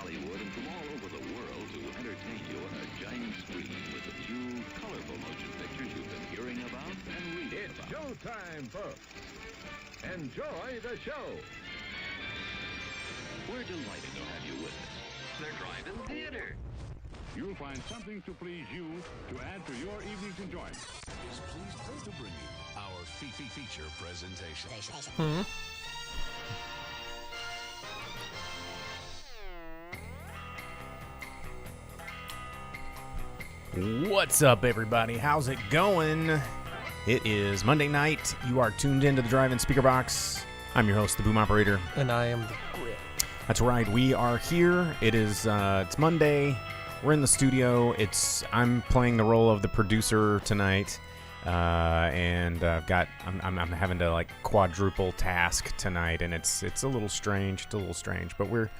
Hollywood and from all over the world to entertain you on a giant screen with the few colorful motion pictures you've been hearing about and reading It's about. showtime, folks. Enjoy the show. We're delighted to have you with us. They're driving theater. You'll find something to please you to add to your evening's enjoyment. Is pleased to bring you our feature presentation. What's up, everybody? How's it going? It is Monday night. You are tuned into the Drive-In Speakerbox. I'm your host, the Boom Operator. And I am the Grit. That's right. We are here. It is. It's Monday. We're in the studio. I'm playing the role of the producer tonight, and I'm having to like quadruple task tonight, and it's a little strange. But we're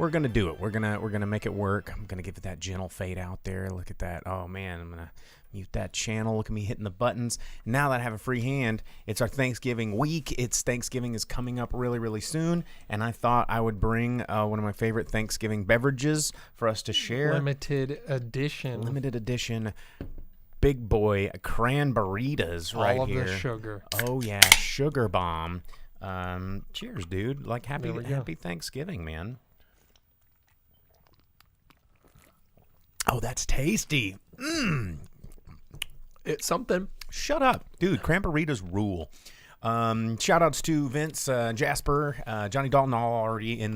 gonna do it. We're gonna make it work. I'm gonna give it that gentle fade out there. Look at that. Oh man, I'm gonna mute that channel. Look at me hitting the buttons. Now that I have a free hand, it's our Thanksgiving week. Thanksgiving is coming up really, really soon, and I thought I would bring one of my favorite Thanksgiving beverages for us to share. Limited edition. Big boy cranberritas right here. All of the sugar. Oh yeah, sugar bomb. Cheers, dude. Like happy Thanksgiving, man. Oh, that's tasty. It's something. Shut up. Dude, cranberritas rule. Shout outs to Vince, Jasper, Johnny Dalton, all already in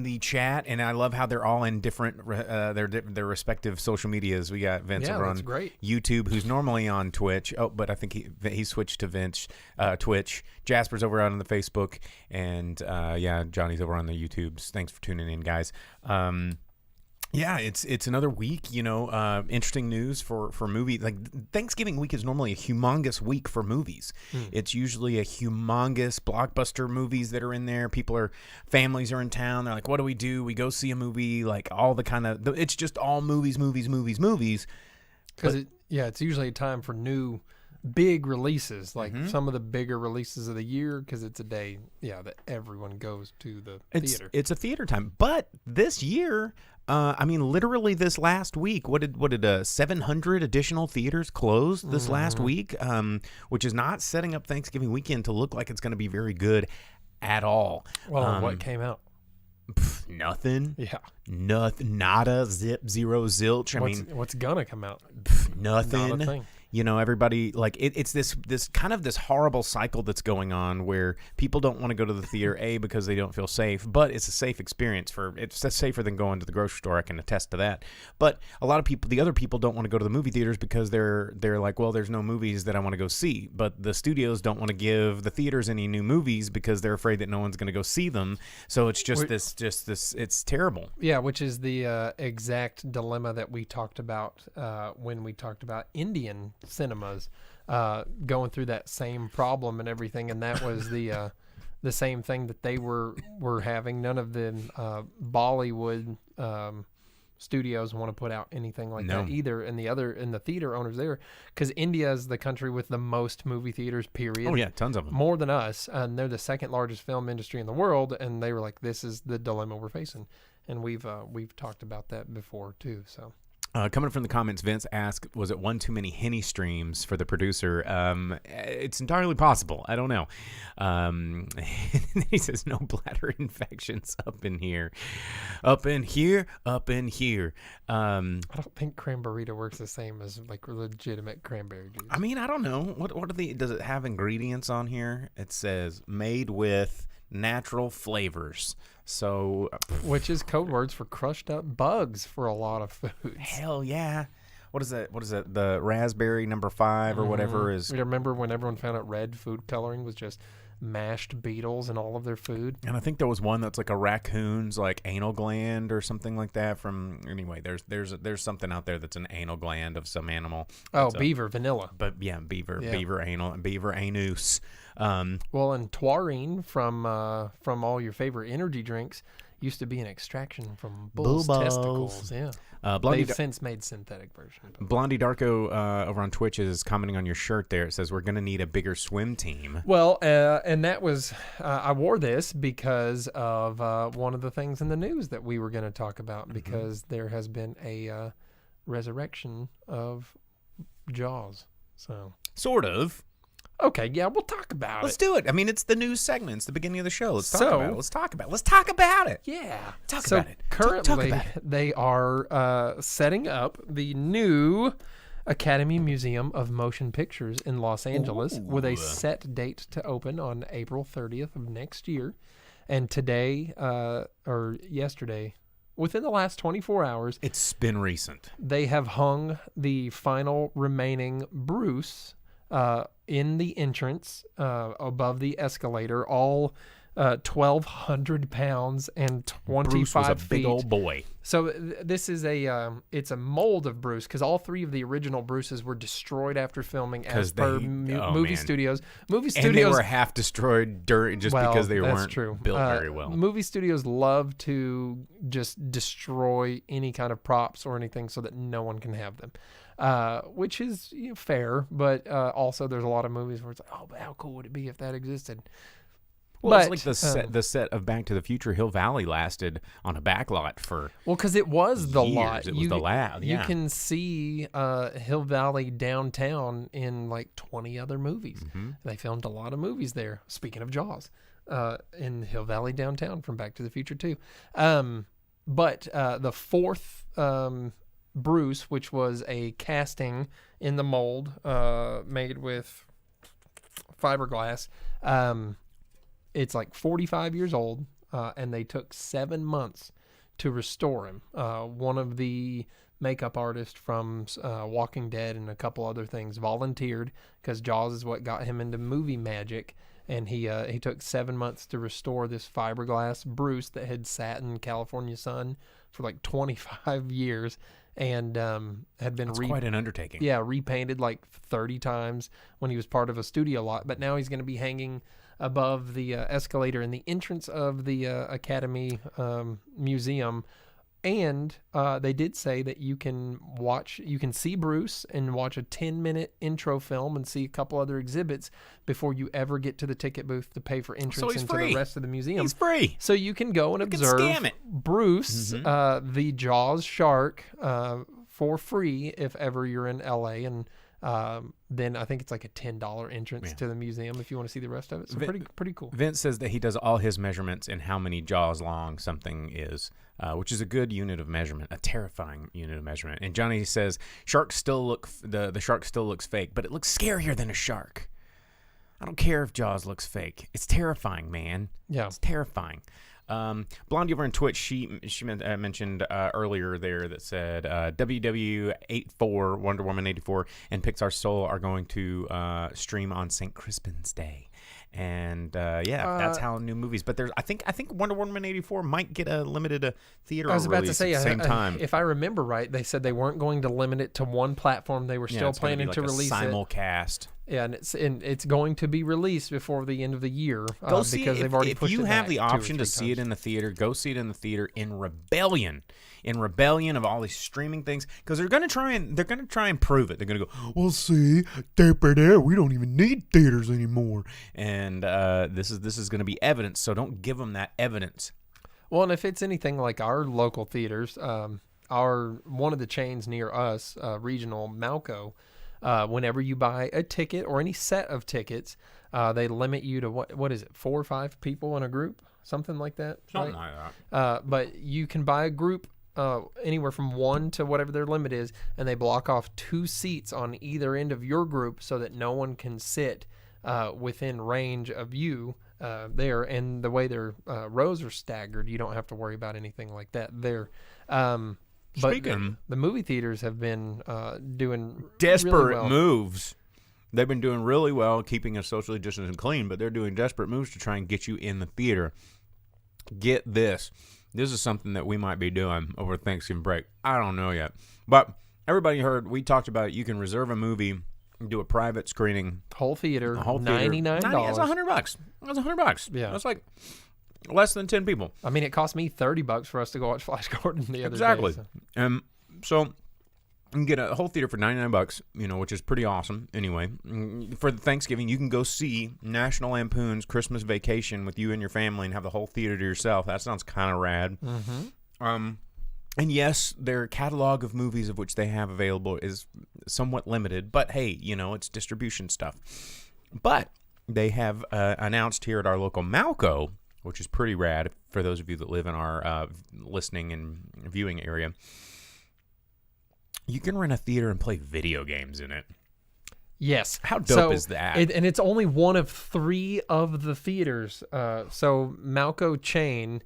the chat, and I love how they're all in different their respective social medias. We got Vince over on YouTube, who's normally on Twitch. Oh, but I think he switched to Twitch. Jasper's over on the Facebook, and Johnny's over on the YouTubes. Thanks for tuning in, guys. Yeah, it's another week, interesting news for movies. Like Thanksgiving week is normally a humongous week for movies. It's usually a humongous blockbuster movies that are in there. Families are in town. They're like, what do? We go see a movie, like all the it's just all movies. Because it's usually a time for new big releases, like some of the bigger releases of the year, because it's a day, that everyone goes to the theater. It's a theater time. But this year, literally this last week, what did 700 additional theaters close this last week, which is not setting up Thanksgiving weekend to look like it's going to be very good at all. Well, what came out? Nothing. Yeah. Nothing. Nada. Zip. Zero. Zilch. What's gonna come out? Nothing. Not a thing. Everybody, like, it's this kind of this horrible cycle that's going on where people don't want to go to the theater, A, because they don't feel safe, but it's a safe experience. It's safer than going to the grocery store. I can attest to that. But a lot of people, the other people, don't want to go to the movie theaters because they're like, well, there's no movies that I want to go see. But the studios don't want to give the theaters any new movies because they're afraid that no one's going to go see them. So it's just this, it's terrible. Yeah, which is the exact dilemma that we talked about when we talked about Indian cinemas going through that same problem and everything, and that was the same thing that they were having. None of the Bollywood studios want to put out anything like that either, and the theater owners there, because India is the country with the most movie theaters, period. Oh yeah, tons of them, more than us, and they're the second largest film industry in the world, and they were like, this is the dilemma we're facing, and we've talked about that before too. So coming from the comments, Vince asked, was it one too many Henny streams for the producer? It's entirely possible. I don't know. He says, no bladder infections up in here. I don't think cranberry works the same as like legitimate cranberry juice. I don't know. What does it have ingredients on here? It says made with natural flavors. So, which is code words for crushed up bugs for a lot of foods. Hell yeah. What is that? The raspberry number 5 or whatever is. You remember when everyone found out red food coloring was just mashed beetles in all of their food? And I think there was one that's like a raccoon's like anal gland or something like that anyway, there's something out there that's an anal gland of some animal. Oh, beaver vanilla. But yeah, beaver anal, beaver anus. Well, and taurine from all your favorite energy drinks used to be an extraction from bull's testicles. Yeah. Blondie, They've since made synthetic versions. Blondie Darko over on Twitch is commenting on your shirt there. It says, we're going to need a bigger swim team. Well, and that was, I wore this because of one of the things in the news that we were going to talk about, because there has been a resurrection of Jaws. So Sort of. okay, yeah, we'll talk about Let's it. do it. I mean, it's the news segment. It's the beginning of the show. Let's talk So- about it. Let's talk about it. Let's talk about it. Yeah. Talk So about it. Currently, Talk about it. they are setting up the new Academy Museum of Motion Pictures in Los Angeles with a set date to open on April 30th of next year. And today, or yesterday, within the last 24 hours, It's been recent. they have hung the final remaining Bruce in the entrance above the escalator, all 1,200 pounds and 25 Bruce was a feet. big old boy. So this is it's a mold of Bruce, because all three of the original Bruces were destroyed after filming as 'Cause per they- movie man. studios. Movie And they studios were half destroyed during just well, because they that's weren't true. built very well. Movie studios love to just destroy any kind of props or anything so that no one can have them, which is fair. But also, there's a lot of movies where it's like, oh, but how cool would it be if that existed? Well, but, it's like the set of Back to the Future Hill Valley lasted on a backlot for Well, because it was the years. lot. It was the lab, You yeah. can see Hill Valley downtown in like 20 other movies. Mm-hmm. They filmed a lot of movies there. Speaking of Jaws, in Hill Valley downtown from Back to the Future too. But the fourth Bruce, which was a casting in the mold made with fiberglass, it's like 45 years old, and they took 7 months to restore him. One of the makeup artists from Walking Dead and a couple other things volunteered, because Jaws is what got him into movie magic, and he took 7 months to restore this fiberglass Bruce that had sat in California sun for like 25 years and had been quite an undertaking. repainted like 30 times when he was part of a studio lot. But now he's going to be hanging above the escalator in the entrance of the Academy Museum. And they did say that you can see Bruce and watch a 10-minute intro film and see a couple other exhibits before you ever get to the ticket booth to pay for entrance he's into free. the rest of the museum. He's free. So you can go and can observe scam it. Bruce, the Jaws shark, for free if ever you're in LA. And then I think it's like a $10 entrance to the museum if you want to see the rest of it. So pretty cool. Vince says that he does all his measurements in how many jaws long something is, which is a good unit of measurement, a terrifying unit of measurement. And Johnny says the shark still looks fake, but it looks scarier than a shark. I don't care if Jaws looks fake. It's terrifying, man. Yeah. It's terrifying. Blondie over on Twitch, she mentioned earlier there that said WW84, Wonder Woman 84, and Pixar Soul are going to stream on St. Crispin's Day. And that's how new movies. But I think Wonder Woman 84 might get a limited theater I was about to release say, at the same time. if I remember right, they said they weren't going to limit it to one platform. They were still it's gonna be planning like to a release it. simulcast. Yeah, and it's going to be released before the end of the year Go see because it. they've already If pushed you it have back the 2 or option 3 to see it times. in the theater, go see it in the theater in rebellion of all these streaming things, because they're gonna try and prove it. They're gonna go, well, see, we don't even need theaters anymore, and this is gonna be evidence. So don't give them that evidence. Well, and if it's anything like our local theaters, one of the chains near us, regional Malco, whenever you buy a ticket or any set of tickets, they limit you to what is it, 4 or 5 people in a group, something like that. Something right? like that. But you can buy a group anywhere from 1 to whatever their limit is, and they block off 2 seats on either end of your group so that no one can sit within range of you there. And the way their rows are staggered, you don't have to worry about anything like that there. But the movie theaters have been doing Desperate really well. moves. They've been doing really well keeping us socially distanced and clean, but they're doing desperate moves to try and get you in the theater. Get this. This is something that we might be doing over Thanksgiving break. I don't know yet. But everybody heard, we talked about it. You can reserve a movie, do a private screening. Whole theater, A whole theater. $99. That's $100. That's $100. Yeah. That's like less than 10 people. I mean, it cost me $30 for us to go watch Flash Gordon the other Exactly. day. So. So you can get a whole theater for $99, which is pretty awesome. Anyway, for Thanksgiving, you can go see National Lampoon's Christmas Vacation with you and your family and have the whole theater to yourself. That sounds kind of rad. Mm-hmm. And yes, their catalog of movies of which they have available is somewhat limited, but hey, it's distribution stuff. But they have announced here at our local Malco, which is pretty rad for those of you that live in our listening and viewing area, you can rent a theater and play video games in it. Yes. How dope is that? And it's only one of 3 of the theaters. So Malco chain...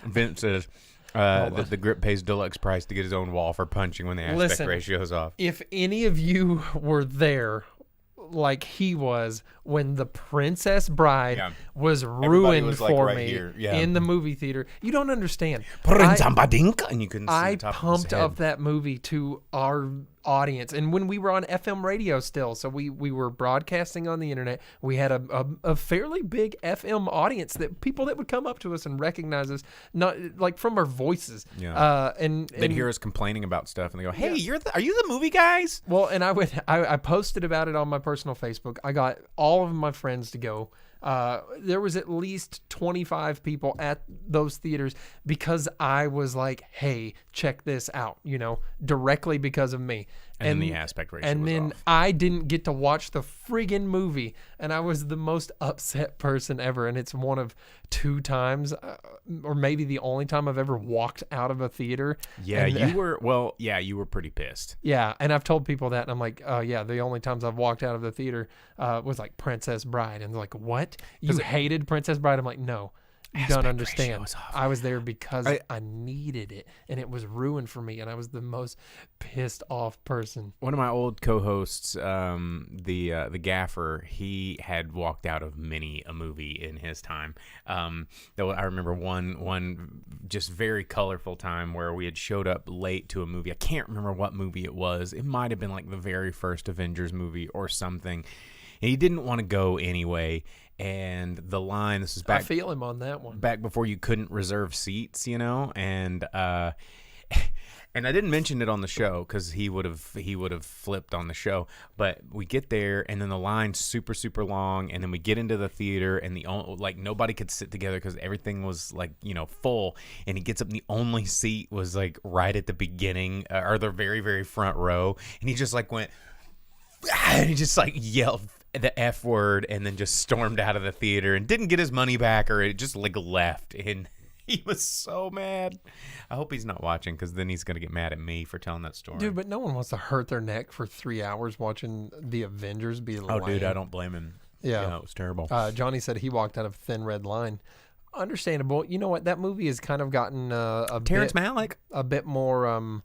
Vince says that the grip pays deluxe price to get his own wall for punching when the aspect ratio is off. If any of you were there like he was when The Princess Bride was ruined for me in the movie theater, you don't understand. And you couldn't see I the top pumped of his head. up that movie to our audience, and when we were on FM radio still, so we were broadcasting on the internet, we had a fairly big FM audience, that people that would come up to us and recognize us, not like from our voices. And they'd hear us complaining about stuff and they go, hey, are you the movie guys? Well, and I posted about it on my personal Facebook. I got all of my friends to go. There was at least 25 people at those theaters because I was like, hey, check this out, directly because of me. And then the aspect ratio and was then off. I didn't get to watch the friggin' movie, and I was the most upset person ever. And it's one of 2 times, or maybe the only time I've ever walked out of a theater. Yeah, you were pretty pissed. Yeah, and I've told people that, and I'm like, the only times I've walked out of the theater was like Princess Bride. And they're like, what? You hated Princess Bride? I'm like, no. You don't understand. I was there because I needed it, and it was ruined for me, and I was the most pissed off person. One of my old co-hosts, the gaffer, he had walked out of many a movie in his time. Though I remember one just very colorful time where we had showed up late to a movie. I can't remember what movie it was. It might have been like the very first Avengers movie or something. And he didn't want to go anyway. And the line, this is back. I feel him on that one. Back before you couldn't reserve seats, and I didn't mention it on the show because he would have flipped on the show. But we get there, and then the line's super super long, and then we get into the theater, and nobody could sit together because everything was full. And he gets up, and the only seat was like right at the beginning or the very very front row, and he just went, and he just yelled the F word and then just stormed out of the theater and didn't get his money back, or it just left, and he was so mad. I hope he's not watching, because then he's going to get mad at me for telling that story. Dude, but no one wants to hurt their neck for 3 hours watching the Avengers be lame. Oh, dude, I don't blame him. Yeah, it was terrible. Johnny said he walked out of Thin Red Line. Understandable. You know what? That movie has kind of gotten Terrence Malick, a bit more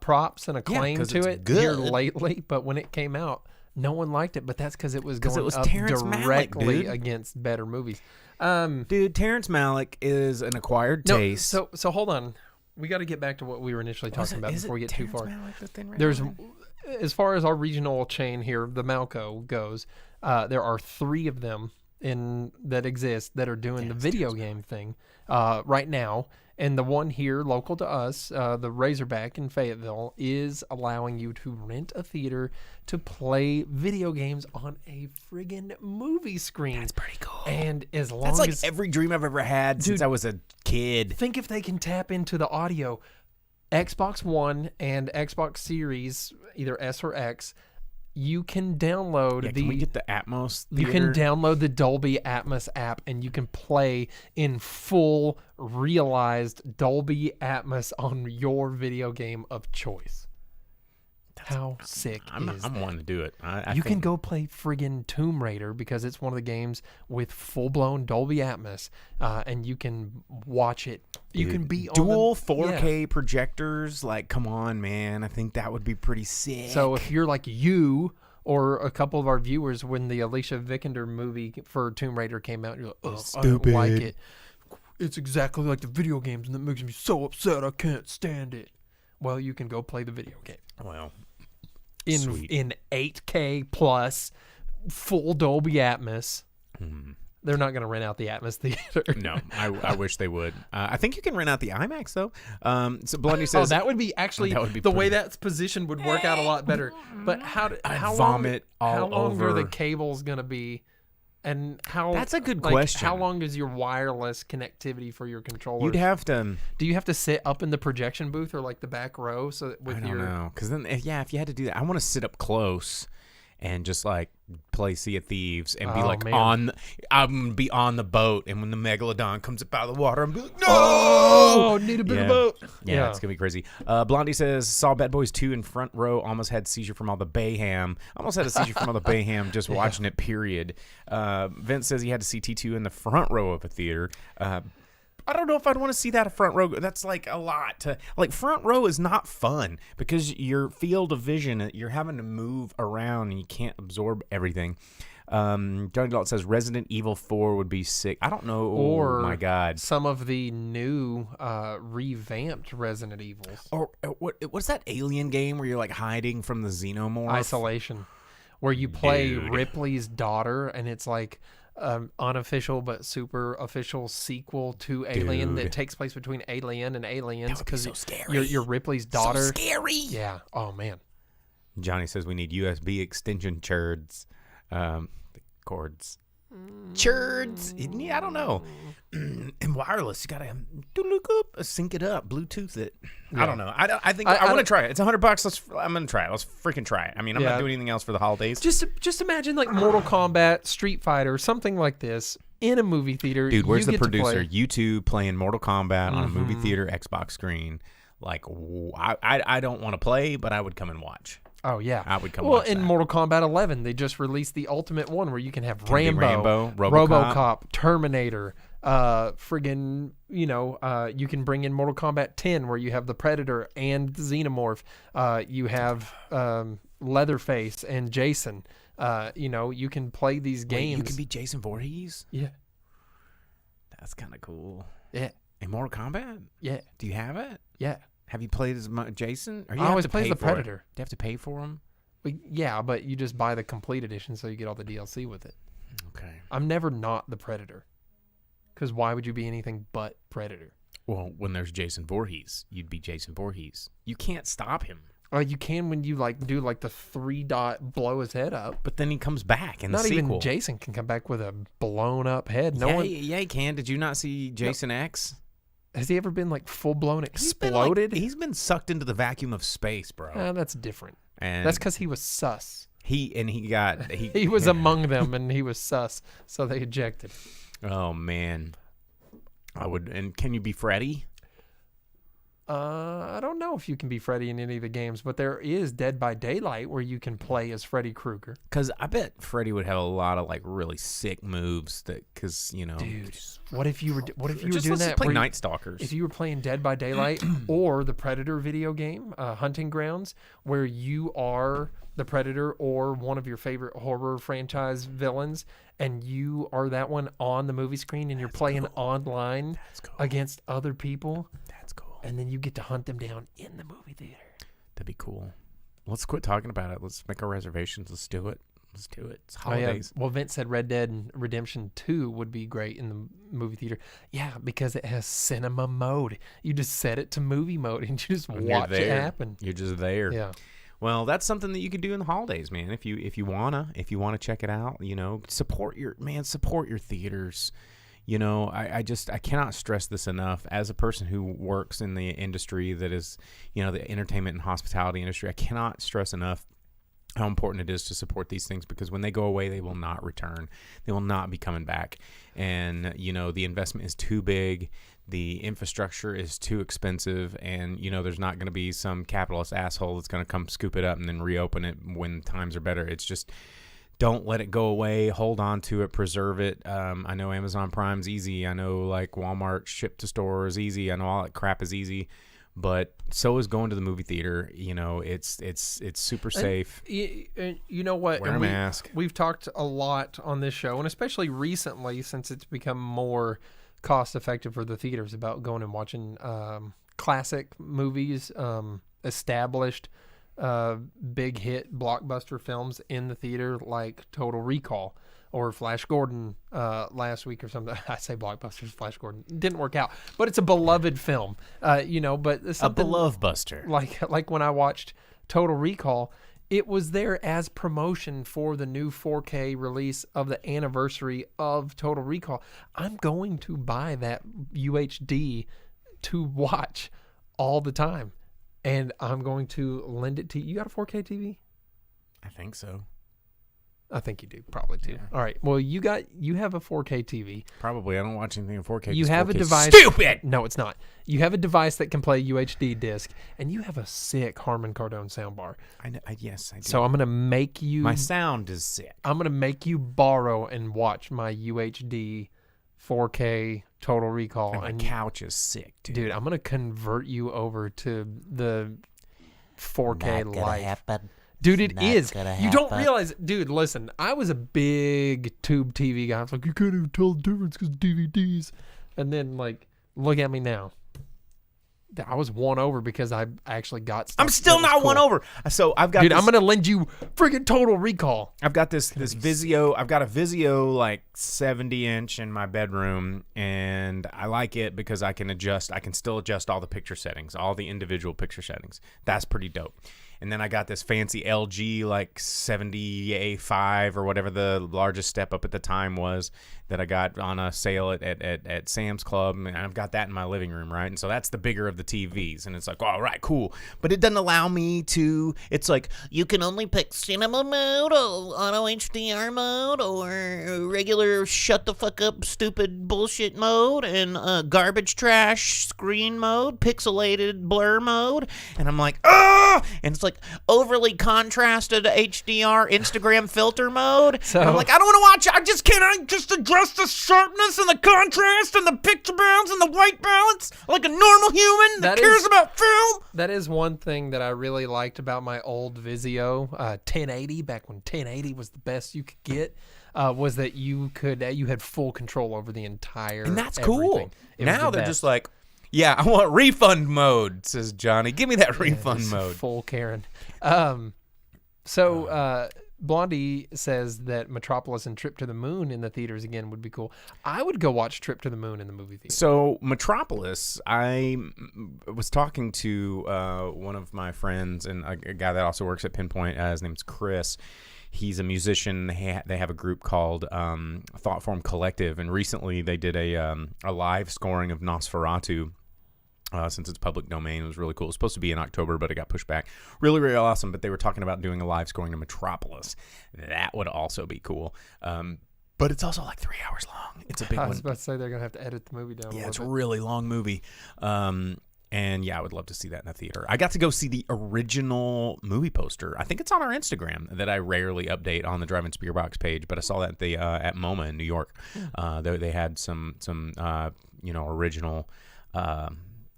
props and acclaim to it here lately, but when it came out, no one liked it, but that's because it was going up Terrence directly Malick, against better movies. Dude, Terrence Malick is an acquired taste. So hold on. We got to get back to what we were initially talking about before we get too far. As far as our regional chain here, the Malco goes, there are 3 of them that exist that are doing the video game thing right now. And the one here, local to us, the Razorback in Fayetteville, is allowing you to rent a theater to play video games on a friggin' movie screen. That's pretty cool. And as long as... That's every dream I've ever had since I was a kid. Think if they can tap into the audio. Xbox One and Xbox Series, either S or X, you can download can we get the Atmos theater? You can download the Dolby Atmos app, and you can play in full realized Dolby Atmos on your video game of choice. How sick is that? I'm wanting to do it. You can go play friggin' Tomb Raider, because it's one of the games with full-blown Dolby Atmos, and you can watch it. You can be dual 4K projectors. Come on, man. I think that would be pretty sick. So if you're like you or a couple of our viewers, when the Alicia Vikander movie for Tomb Raider came out, you're like, oh, I don't like it. It's exactly like the video games, and that makes me so upset. I can't stand it. Well, you can go play the video game. Well, in 8K plus full Dolby Atmos. They're not going to rent out the Atmos Theater. No, I wish they would. I think you can rent out the IMAX though. So Blondie says, that would be actually that would be the way pretty- that's positioned would work out a lot better. But how vomit long, all how long over. are the cables going to be? And how? That's a good like, question. How long is your wireless connectivity for your controllers? You'd have to. Do you have to sit up in the projection booth or like the back row? So that with I don't your know, because then if you had to do that, I want to sit up close and just like play Sea of Thieves and be Oh, like man. I'm gonna be on the boat, and when the megalodon comes up out of the water, I'm be like, no, Oh, need a bigger Yeah. boat. Yeah, it's gonna be crazy. Blondie says saw Bad Boys 2 in front row. Almost had seizure from all the Bayham. Almost had a seizure from all the Bayham just watching it. Period. Vince says he had to see T2 in the front row of a theater. I don't know if I'd want to see that front row. That's like a lot. Like front row is not fun because your field of vision, you're having to move around and you can't absorb everything. Johnny Dalton says Resident Evil 4 would be sick. I don't know. Or oh my God. some of the new revamped Resident Evils. Or what's that alien game where you're like hiding from the xenomorph? Isolation, where you play Dude. Ripley's daughter, and it's like unofficial but super official sequel to Alien Dude. that takes place between Alien and Aliens That would be so scary. you're Ripley's daughter. So scary. Yeah. Oh man. Johnny says we need USB extension churds. The cords. Churds. Yeah, I don't know. And wireless, you gotta sync it up, Bluetooth it. I don't know. I think I want to try it. It's $100. I'm gonna try it. Let's freaking try it. I mean, I'm not doing anything else for the holidays. Just imagine like Mortal Kombat, Street Fighter, something like this in a movie theater. Dude, where's You the get to play. producer? You two playing Mortal Kombat on a movie theater Xbox screen. Like, I don't want to play, but I would come and watch. Oh yeah, I would come Well, watch in that. Mortal Kombat 11, they just released the ultimate one where you can have Can it be Rambo, Rambo, RoboCop? Terminator, friggin', you can bring in Mortal Kombat 10 where you have the Predator and the Xenomorph. You have Leatherface and Jason. You can play these games. You can be Jason Voorhees. Yeah, That's kind of cool. yeah, In Mortal Kombat, yeah, do you have it? yeah. Have you played as Jason? Or you I have always to play pay as the for it? Predator. Do you have to pay for them? Well, yeah, but you just buy the complete edition so you get all the DLC with it. Okay. I'm never not the Predator. Because why would you be anything but Predator? Well, when there's Jason Voorhees, you'd be Jason Voorhees. You can't stop him. You can when you do the 3-dot blow his head up. But then he comes back in the Not sequel. even Jason can come back with a blown up head. No yeah, one yeah, he can. Did you not see Jason X? has he ever been like full blown He's been, exploded. he's been sucked into the vacuum of space, bro. That's different. And That's because he was sus. he He was among them and he was sus, so they ejected him. Oh man, I would. And can you be Freddy? I don't know if you can be Freddy in any of the games, but there is Dead by Daylight where you can play as Freddy Krueger. Because I bet Freddy would have a lot of like really sick moves because Dude, what if you were doing let's that? play where Night Stalkers. If you were playing Dead by Daylight or the Predator video game, Hunting Grounds, where you are the Predator or one of your favorite horror franchise villains, and you are that one on the movie screen, and you're playing online against other people. That's cool. And then you get to hunt them down in the movie theater. That'd be cool. Let's quit talking about it. Let's make our reservations. Let's do it. Let's do it. It's Oh, yeah. holidays. Well, Vince said Red Dead Redemption 2 would be great in the movie theater. Yeah, because it has cinema mode. You just set it to movie mode and you just When you're watch it there, happen. You're just there. Yeah. Well, that's something that you could do in the holidays, man. If you wanna check it out, support your theaters. I cannot stress this enough. As a person who works in the industry that is, the entertainment and hospitality industry, I cannot stress enough how important it is to support these things, because when they go away, they will not return. They will not be coming back. And, the investment is too big. The infrastructure is too expensive. And, there's not going to be some capitalist asshole that's going to come scoop it up and then reopen it when times are better. It's just, don't let it go away. Hold on to it. Preserve it. I know Amazon Prime's easy. I know like Walmart ship to store is easy. I know all that crap is easy. But so is going to the movie theater. It's super safe. And you know what? Wear a mask. We've talked a lot on this show, and especially recently since it's become more cost effective for the theaters, about going and watching classic movies, established big hit blockbuster films in the theater, like Total Recall or Flash Gordon last week or something. I say blockbusters, Flash Gordon. Didn't work out, but it's a beloved film, but something A beloved buster. like when I watched Total Recall, it was there as promotion for the new 4K release of the anniversary of Total Recall. I'm going to buy that UHD to watch all the time, and I'm going to lend it to you. You got a 4K TV? I think so. I think you do, probably too. All right. Well, you have a 4K TV. Probably. I don't watch anything in 4K. You 'cause have a 4K 's device. Stupid. No, it's not. You have a device that can play UHD disc, and you have a sick Harman Kardon soundbar. Yes, I do. So I'm gonna make you. My sound is sick. I'm gonna make you borrow and watch my UHD 4K Total Recall. And my couch is sick, dude, I'm gonna convert you over to the 4K Not gonna Lite. happen. Dude, it Not is. gonna You don't happen. realize, dude. Listen, I was a big tube TV guy. I was like, you can't even tell the difference because DVDs. And then, like, look at me now. I was won over because I actually got stuff. I'm still that was not won cool. over. So I've got Dude, this, I'm gonna lend you friggin' Total Recall. I've got this Vizio. I've got a Vizio like 70-inch in my bedroom, and I like it because I can still adjust all the picture settings, all the individual picture settings. That's pretty dope. And then I got this fancy LG like 70A5 or whatever the largest step up at the time was that I got on a sale at Sam's Club, and I've got that in my living room, right? And so that's the bigger of the TVs, and it's like, all right, cool. But it doesn't allow me to, it's like, You can only pick cinema mode, or auto HDR mode, or regular shut the fuck up stupid bullshit mode, and garbage trash screen mode, pixelated blur mode. and I'm like, ah! And it's like overly contrasted HDR Instagram filter mode. So And I'm like, I don't want to watch it. I just adjust the sharpness and the contrast and the picture balance and the white balance like a normal human that cares about film. that is one thing that I really liked about my old Vizio 1080, back when 1080 was the best you could get. Was that you had full control over the entire, And that's everything. cool. It was Now the they're best. just like, yeah, I want refund mode, says Johnny. Give me that refund It's mode. full Karen. Blondie says that Metropolis and Trip to the Moon in the theaters again would be cool. I would go watch Trip to the Moon in the movie theater. So Metropolis, I was talking to one of my friends and a guy that also works at Pinpoint. His name's Chris. He's a musician. They have a group called Thoughtform Collective, and recently they did a live scoring of Nosferatu. Since it's public domain, it was really cool. It was supposed to be in October, but it got pushed back. Really, really awesome. But they were talking about doing a live scoring of Metropolis. That would also be cool. But it's also like 3 hours long. It's a big I one. was about to say they're gonna have to edit the movie down. Yeah, it's a little really long movie. And yeah, I would love to see that in a theater. I got to go see the original movie poster. I think it's on our Instagram that I rarely update on the Drive-In Speakerbox page, but I saw that at the at MoMA in New York. They had some original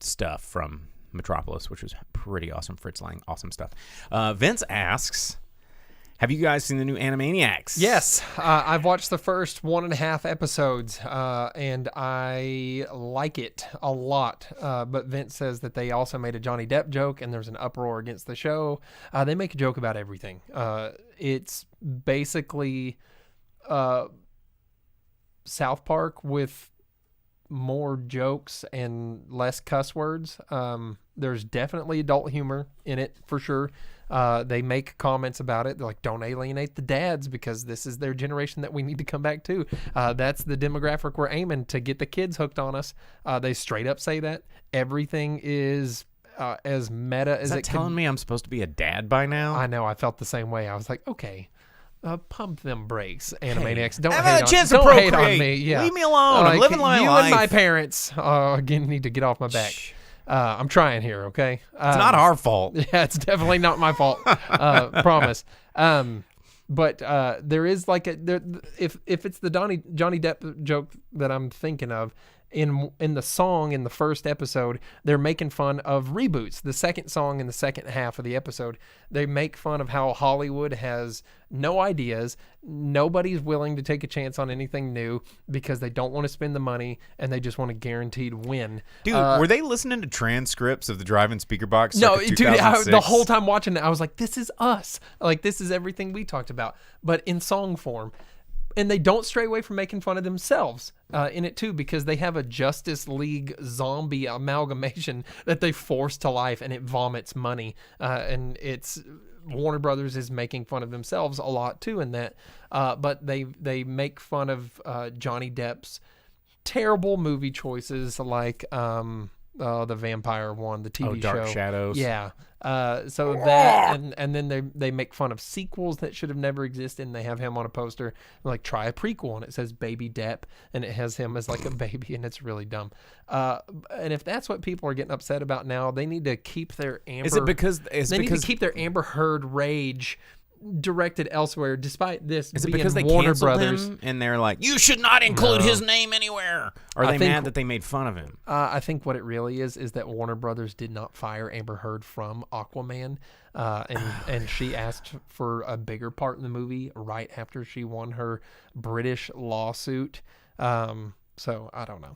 stuff from Metropolis, which was pretty awesome. Fritz Lang, awesome stuff. Vince asks, have you guys seen the new Animaniacs? Yes, I've watched the first 1.5 episodes, and I like it a lot. But Vince says that they also made a Johnny Depp joke, and there's an uproar against the show. They make a joke about everything. It's basically South Park with more jokes and less cuss words. There's definitely adult humor in it for sure. They make comments about it. They're like, don't alienate the dads because this is their generation that we need to come back to. That's the demographic we're aiming to get the kids hooked on us. They straight up say that. Everything is as meta as Is that it can. telling me I'm supposed to be a dad by now? I know. I felt the same way. I was like, okay. Pump them brakes, Animaniacs. Don't I've hate had a on, chance to don't hate on procreate. me. Yeah. Leave me alone. I'm living my you life. and my parents again need to get off my back. I'm trying here, okay? It's not our fault. Yeah, it's definitely not my fault. Promise. But there is like if it's the Johnny Depp joke that I'm thinking of, in the song in the first episode, they're making fun of reboots. The second song in the second half of the episode, they make fun of how Hollywood has no ideas. Nobody's willing to take a chance on anything new because they don't want to spend the money and they just want a guaranteed win. Dude, were they listening to transcripts of the Drive-In Speakerbox? No, circa dude, 2006? the whole time watching it, I was like, this is us. Like, this is everything we talked about, but in song form. And they don't stray away from making fun of themselves in it, too, because they have a Justice League zombie amalgamation that they force to life, and it vomits money. And it's Warner Brothers is making fun of themselves a lot, too, in that. But they make fun of Johnny Depp's terrible movie choices, like the vampire one, the TV show. Dark Shadows. Yeah. So that, and then they make fun of sequels that should have never existed, and they have him on a poster, like, try a prequel, and it says Baby Depp, and it has him as like a baby, and it's really dumb. And if that's what people are getting upset about now, they need to keep their Amber... They need to keep their Amber Heard rage directed elsewhere, despite this Is it being because they Warner canceled Brothers. him and they're like, you should not include his name anywhere? Or are I they think- mad that they made fun of him? I think what it really is that Warner Brothers did not fire Amber Heard from Aquaman, and she asked for a bigger part in the movie right after she won her British lawsuit. So I don't know.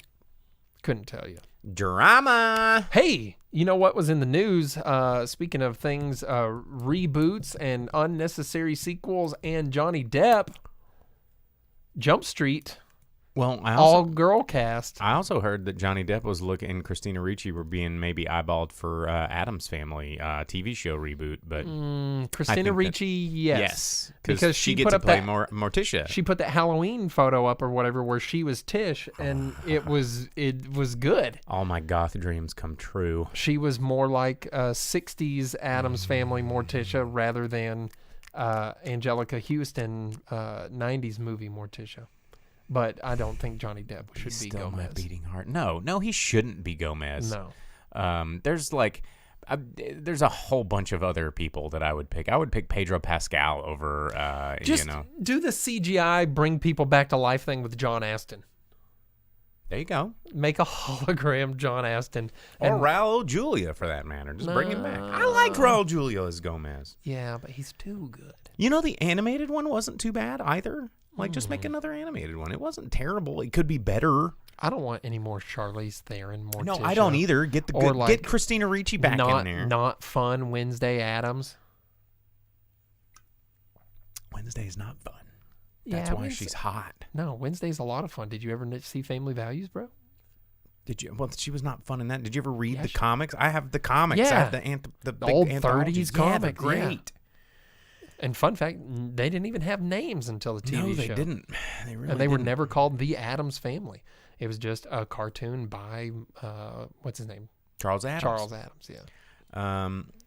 Couldn't tell you. Drama. Hey, you know what was in the news? Speaking of things, reboots and unnecessary sequels and Johnny Depp, Jump Street, Well, all girl cast. I also heard that Johnny Depp was looking, and Christina Ricci were being maybe eyeballed for Addams Family TV show reboot, but Christina that- Ricci, yes. yes, because she she gets put to up play that Morticia. She put that Halloween photo up or whatever where she was Tish, and it was good. All my goth dreams come true. She was more like a 60s Addams Family Morticia rather than Angelica Houston 90s movie Morticia. But I don't think Johnny Depp should be Still my Gomez. beating heart. No, he shouldn't be Gomez. No. There's like, there's a whole bunch of other people that I would pick. I would pick Pedro Pascal over, Just do the CGI bring people back to life thing with John Aston. There you go. Make a hologram John Aston. Or Raul Julia, for that matter. Just bring him back. I liked Raul Julia as Gomez. Yeah, but he's too good. You know, the animated one wasn't too bad either. Like, just make another animated one. It wasn't terrible. It could be better. I don't want any more Charlize Theron, Morticia. No, I don't either. Get the Or good, like get Christina Ricci back in there. Not fun Wednesday Addams. Wednesday's not fun. That's Yeah, why Wednesday- she's hot. No, Wednesday's a lot of fun. Did you ever see Family Values, bro? Did you? Well, she was not fun in that. Did you ever read Yeah, the comics? I have the comics. I Yeah. have the big old anthologies. 30s Yeah, they're comic, yeah. great. And fun fact, they didn't even have names until the TV No, show. they didn't. They really And they were didn't. never called The Addams Family. It was just a cartoon by, what's his name? Charles Adams. Charles Adams, yeah.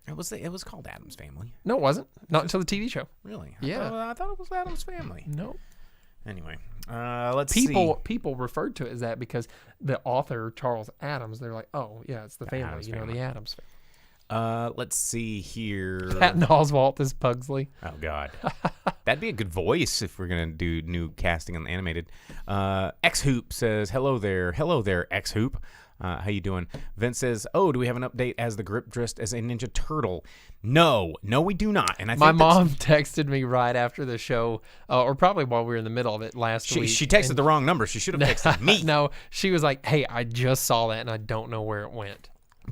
It was called Adams Family. No, it wasn't. Not until the TV show. Really? Yeah. I thought it was Adams Family. No. Anyway, let's see. People referred to it as that because the author, Charles Adams, they're like, oh, yeah, it's the family. Addams you know, Family. the Adams family. Let's see here. Patton Oswalt is Pugsley. Oh God, that'd be a good voice if we're gonna do new casting on the animated. X Hoop says, "Hello there, X Hoop. How you doing?" Vince says, "Oh, do we have an update as the grip dressed as a Ninja Turtle?" No, we do not. And I My think that's- mom texted me right after the show, or probably while we were in the middle of it last week. She texted the wrong number. She should have texted me. No, she was like, "Hey, I just saw that and I don't know where it went."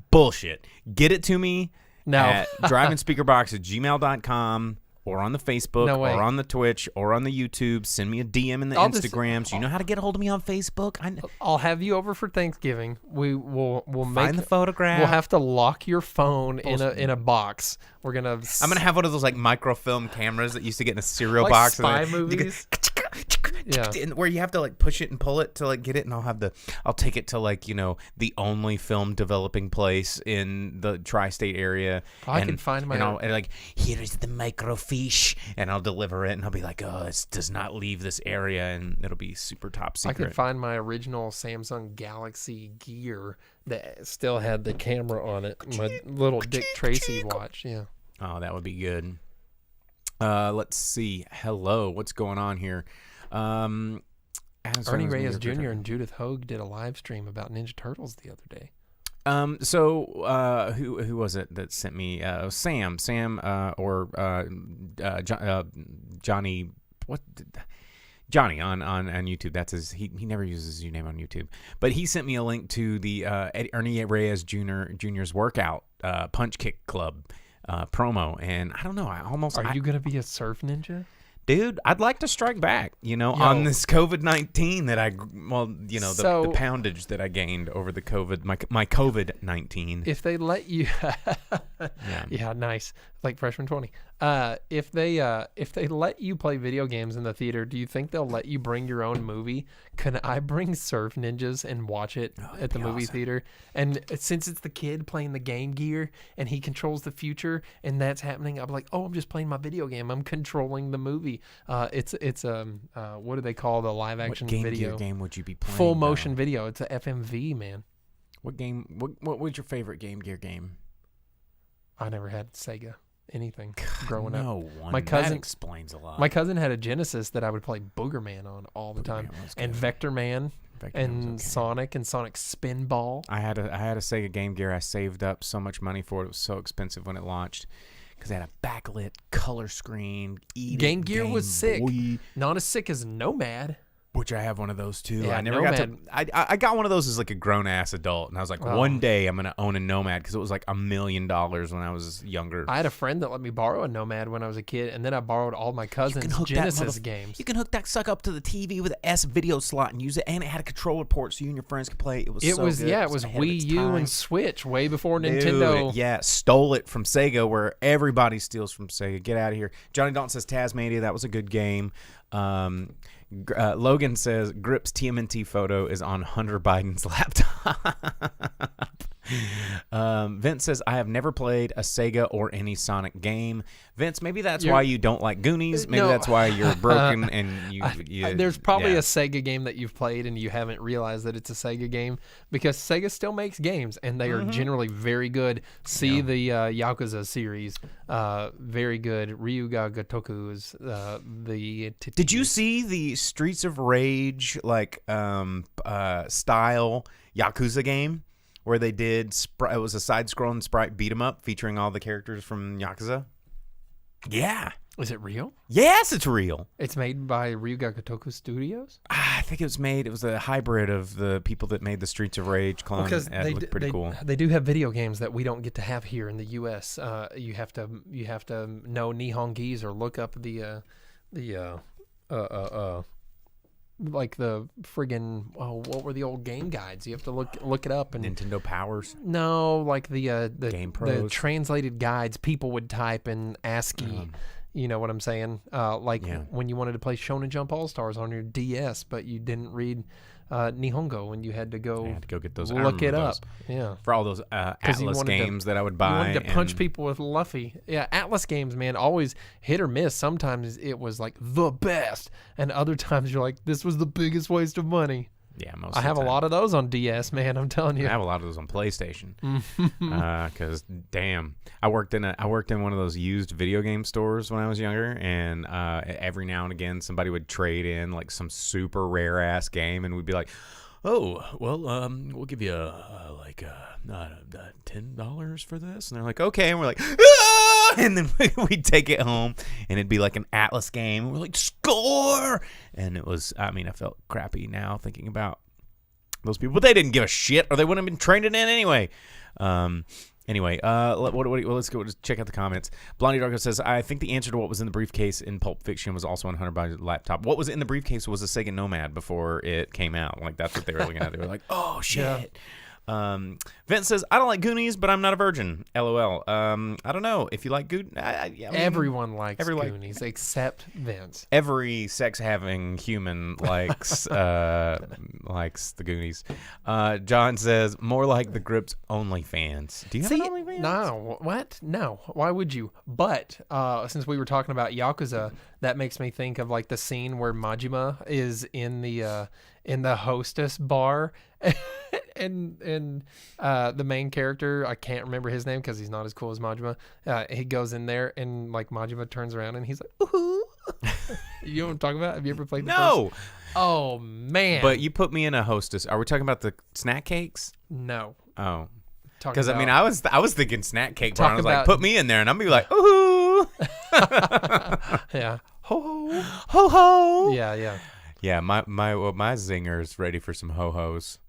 Bullshit. Get it to me No. at driveInSpeakerbox@gmail.com or on the Facebook No way. or on the Twitch or on the YouTube. Send me a DM in the I'll just- Instagram. So you know how to get a hold of me on Facebook. I'll have you over for Thanksgiving. We'll Find make the photograph. We'll have to lock your phone in a box. We're gonna. I'm gonna have one of those like microfilm cameras that you used to get in a cereal like box. spy and then you movies. Yeah. Where you have to like push it and pull it to like get it, and I'll take it to like, you know, the only film developing place in the tri-state area. I and, can find my- and I'll, and like, here is the microfiche, and I'll deliver it, and I'll be like, oh, it does not leave this area, and it'll be super top I secret. could find my original Samsung Galaxy Gear that still had the camera on it. My little Dick Tracy watch. Yeah. Oh, that would be good. Let's see. Hello, what's going on here? Adam Ernie Sandler's Reyes mediocre Jr. and Judith Hogue did a live stream about Ninja Turtles the other day. Who was it that sent me Sam Johnny Johnny on YouTube. That's his. He never uses his name on YouTube, but he sent me a link to the Ernie Reyes Jr.'s workout Punch Kick Club promo, and I don't know. Are you gonna be a surf ninja? Dude, I'd like to strike back, on this COVID-19 that the poundage that I gained over the COVID, my COVID-19. If they let you, yeah, nice, like freshman 20. If they let you play video games in the theater, do you think they'll let you bring your own movie? Can I bring Surf Ninjas and watch it at the movie theater? And since it's the kid playing the Game Gear and he controls the future and that's happening, I'm like, oh, I'm just playing my video game. I'm controlling the movie. It's what do they call the live action video? video? What game would you be playing? Full motion video. It's a FMV, man. What game? What was your favorite Game Gear game? I never had Sega anything growing up. No one. My cousin that explains a lot. My cousin had a Genesis that I would play Booger Man on all the time, and Vector Man, and Sonic Spinball. I had a Sega Game Gear. I saved up so much money for it. It was so expensive when it launched because it had a backlit color screen. Game Gear was sick. Not as sick as Nomad. Which I have one of those too. Yeah, I never got to. I got one of those as like a grown ass adult, and I was like, one day I'm gonna own a Nomad because it was like $1 million when I was younger. I had a friend that let me borrow a Nomad when I was a kid, and then I borrowed all my cousins' Genesis games. You can hook that sucker up to the TV with an S video slot and use it, and it had a controller port so you and your friends could play. It was good. It was Wii U and Switch way before Nintendo. Yeah, stole it from Sega, where everybody steals from Sega. Get out of here. Johnny Dalton says Tasmania. That was a good game. Logan says Grip's TMNT photo is on Hunter Biden's laptop. Vince says I have never played a Sega or any Sonic game. Vince, maybe that's why you don't like Goonies. Maybe that's why you're broken and you there's probably a Sega game that you've played and you haven't realized that it's a Sega game, because Sega still makes games and they are generally very good. See the Yakuza series, very good. Ryuga Gotoku is the. Did you see the Streets of Rage style Yakuza game? Where they did, it was a side-scrolling sprite beat 'em up featuring all the characters from Yakuza. Yeah. Is it real? Yes, it's real. It's made by Ryuga Gotoku Studios? I think it was a hybrid of the people that made the Streets of Rage clone. Because it looked pretty cool. They do have video games that we don't get to have here in the U.S. You have to know Nihongeese or look up like the friggin' what were the old game guides? You have to look it up. And Nintendo Powers. No, like the Game Pros. The translated guides people would type in ASCII. You know what I'm saying? When you wanted to play Shonen Jump All Stars on your DS, but you didn't read Nihongo, and you had to go get those. Look it up. Yeah, for all those Atlas games that I would buy. You wanted to punch people with Luffy. Yeah, Atlas games, man, always hit or miss. Sometimes it was like the best, and other times you're like, this was the biggest waste of money. Yeah, I have a lot of those on DS, man. I'm telling you. I have a lot of those on PlayStation. Because damn, I worked in one of those used video game stores when I was younger, and every now and again somebody would trade in like some super rare ass game, and we'd be like, "Oh, well, we'll give you $10 for this," and they're like, "Okay," and we're like, "Ah!" And then we'd take it home, and it'd be like an Atlas game. We're like, "Score!" And it was, I felt crappy now thinking about those people, but they didn't give a shit, or they wouldn't have been traded in anyway. Let's go check out the comments. Blondie Darko says, I think the answer to what was in the briefcase in Pulp Fiction was also on Hunter Biden's laptop. What was in the briefcase was a Sega Nomad before it came out. Like, that's what they were looking at. They were like, oh, shit. Yeah. Vince says, I don't like Goonies, but I'm not a virgin. LOL. I don't know if you like Goonies. Everyone likes Goonies except Vince. Every sex-having human likes the Goonies. John says, more like the Grips OnlyFans. Do you have an OnlyFans? No. What? No. Why would you? But since we were talking about Yakuza, that makes me think of like the scene where Majima is in the hostess bar. And the main character, I can't remember his name because he's not as cool as Majima. He goes in there and like Majima turns around and he's like, ooh. You know what I'm talking about? Have you ever played with No. those? Oh, man. But you put me in a Hostess. Are we talking about the snack cakes? No. Oh. Talking Because, I mean, about- I was thinking snack cake bar. Talk I was about- like, put me in there. And I'm going to be like, ooh. Yeah. Ho-ho. Ho-ho. Yeah, yeah. Yeah, my zinger's ready for some ho-hos.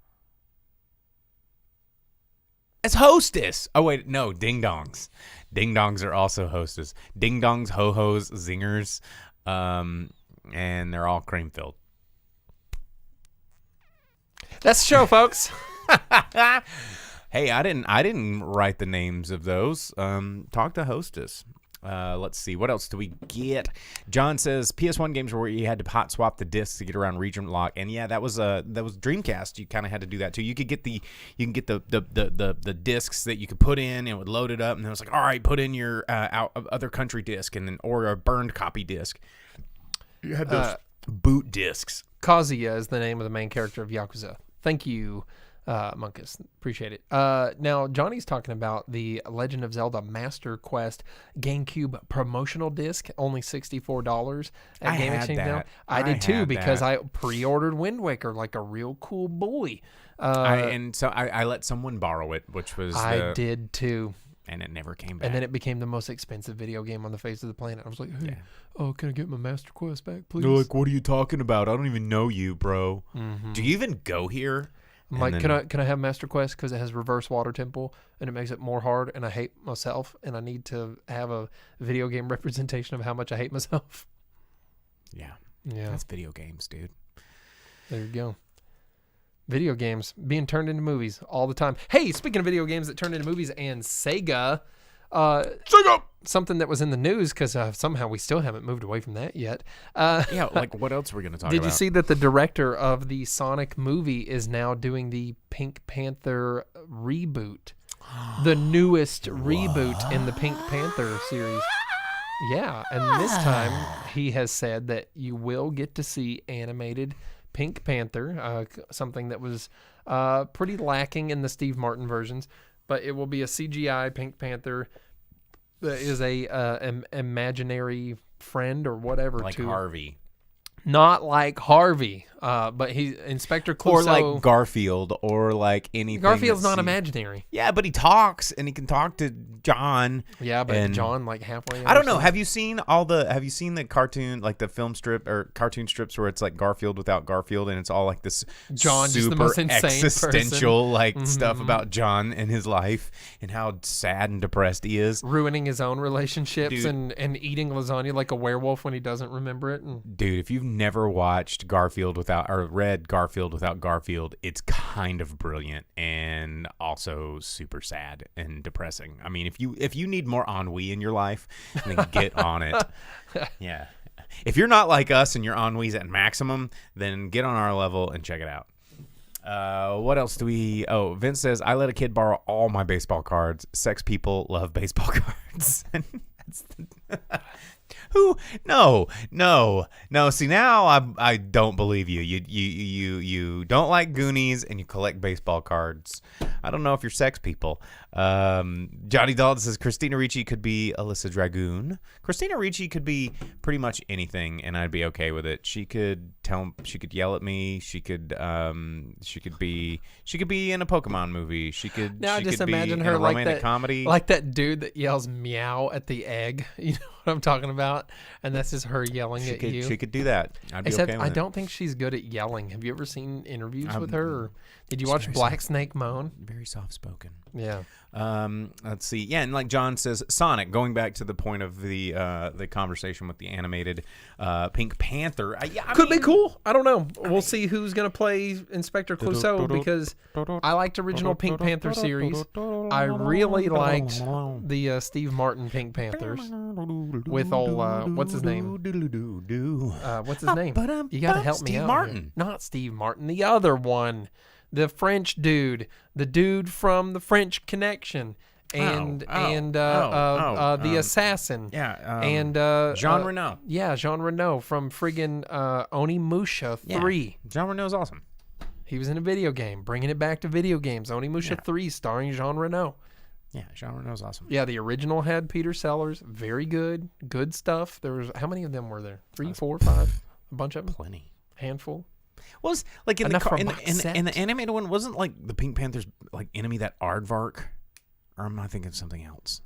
It's Hostess. Oh, wait. No, ding-dongs. Ding-dongs are also Hostess. Ding-dongs, ho-hos, zingers. And they're all cream-filled. That's the show, folks. Hey, I didn't write the names of those. Talk to Hostess. Let's see. What else do we get? John says PS1 games were where you had to hot swap the discs to get around region lock, and yeah, that was Dreamcast. You kind of had to do that too. You can get the discs that you could put in, and it would load it up, and then it was like, all right, put in your other country disc, and then or a burned copy disc. You had those boot discs. Kazuya is the name of the main character of Yakuza. Thank you, Munkus. Appreciate it. Now, Johnny's talking about the Legend of Zelda Master Quest GameCube promotional disc, only $64 at Game Exchange now. I did too, because I pre-ordered Wind Waker like a real cool boy. I let someone borrow it, which was I did too. And it never came back. And then it became the most expensive video game on the face of the planet. I was like, hey, can I get my Master Quest back, please? They're like, what are you talking about? I don't even know you, bro. Mm-hmm. Do you even go here? I'm like, can I have Master Quest because it has reverse water temple and it makes it more hard, and I hate myself, and I need to have a video game representation of how much I hate myself. Yeah. Yeah. That's video games, dude. There you go. Video games being turned into movies all the time. Hey, speaking of video games that turned into movies and Sega, something that was in the news because somehow we still haven't moved away from that yet. Yeah, like what else are we going to talk about? Did you see that the director of the Sonic movie is now doing the Pink Panther reboot? The newest reboot in the Pink Panther series. Yeah, and this time he has said that you will get to see animated Pink Panther, something that was pretty lacking in the Steve Martin versions, but it will be a CGI Pink Panther that is a imaginary friend or whatever, like to Harvey. Not like Harvey, but he's Inspector Clouseau. Or like Garfield, or like anything. Garfield's not imaginary. Yeah, but he talks, and he can talk to John. Yeah, but and John like halfway. I don't know. Have you seen the cartoon, like the film strip or cartoon strips where it's like Garfield without Garfield, and it's all like this John, super just the most insane existential person. Stuff about John and his life and how sad and depressed he is, ruining his own relationships. Dude. and eating lasagna like a werewolf when he doesn't remember it. Dude, if you've never watched Garfield without, or read Garfield without Garfield, it's kind of brilliant and also super sad and depressing. I mean, if you need more ennui in your life, then get on it. Yeah. If you're not like us and your ennui's at maximum, then get on our level and check it out. What else do we... Oh, Vince says, I let a kid borrow all my baseball cards. Sex people love baseball cards. Who? No. See, now I don't believe you. You don't like Goonies and you collect baseball cards. I don't know if you're sex people. Johnny Dalton says Christina Ricci could be Alyssa Dragoon. Christina Ricci could be pretty much anything, and I'd be okay with it. She could yell at me. She could be in a Pokemon movie. She could. Now she just could imagine be her in a like romantic that comedy, like that dude that yells meow at the egg. You know what I'm talking about? And that's just her yelling at you. She could do that. I'd be Except okay with I it. don't think she's good at yelling. Have you ever seen interviews with her? Or did you watch Black Snake Moan? Very soft spoken. Yeah. Let's see. Yeah, and like John says, Sonic. Going back to the point of the conversation with the animated Pink Panther, Could be cool. I don't know. We'll see who's gonna play Inspector Clouseau, because I liked original Pink Panther series. I really liked the Steve Martin Pink Panthers with what's his name? What's his name? You gotta help me Steve out. Martin. Here. Not Steve Martin. The other one. The French dude, the dude from the French Connection, and the assassin, and Jean Reno. Yeah, Jean Reno from friggin' Onimusha 3. Jean Reno's awesome. He was in a video game, bringing it back to video games. Onimusha 3, starring Jean Reno. Yeah, Jean Reno's awesome. Yeah, the original had Peter Sellers. Very good. Good stuff. There was, how many of them were there? 3, 4, 5? A bunch of them? Plenty. Handful. Was like in Enough the for a in, box in, set. in the animated one, wasn't like the Pink Panther's like enemy that aardvark? Or am I thinking of something else?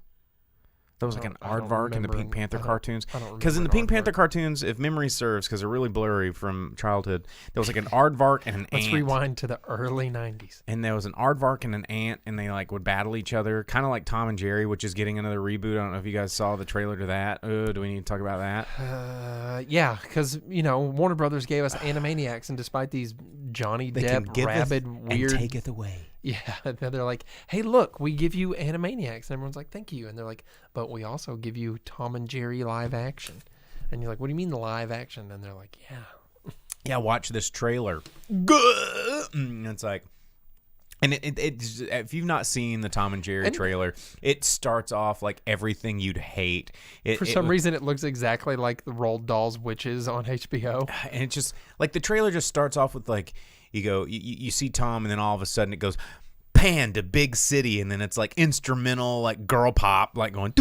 That was like an I don't aardvark in the remember Pink Panther cartoons. I don't Because in the remember Pink an Panther aardvark. cartoons, if memory serves, because they're really blurry from childhood, there was like an aardvark and an Let's ant. rewind to the early 90s. And there was an aardvark and an ant, and they like would battle each other, kind of like Tom and Jerry, which is getting another reboot. I don't know if you guys saw the trailer to that. Do we need to talk about that? Yeah, because, Warner Brothers gave us Animaniacs, and despite these Johnny They can Depp, giveth rabid, and weird... taketh away. Yeah, and they're like, hey, look, we give you Animaniacs. And everyone's like, thank you. And they're like, but we also give you Tom and Jerry live action. And you're like, what do you mean live action? And they're like, yeah. Yeah, watch this trailer. It's like, and it's if you've not seen the Tom and Jerry trailer, it starts off like everything you'd hate. For some reason, it looks exactly like the Roald Dahl's Witches on HBO. And it's just like the trailer just starts off with like, you see Tom, and then all of a sudden it goes pan to big city, and then it's like instrumental, like girl pop, like going,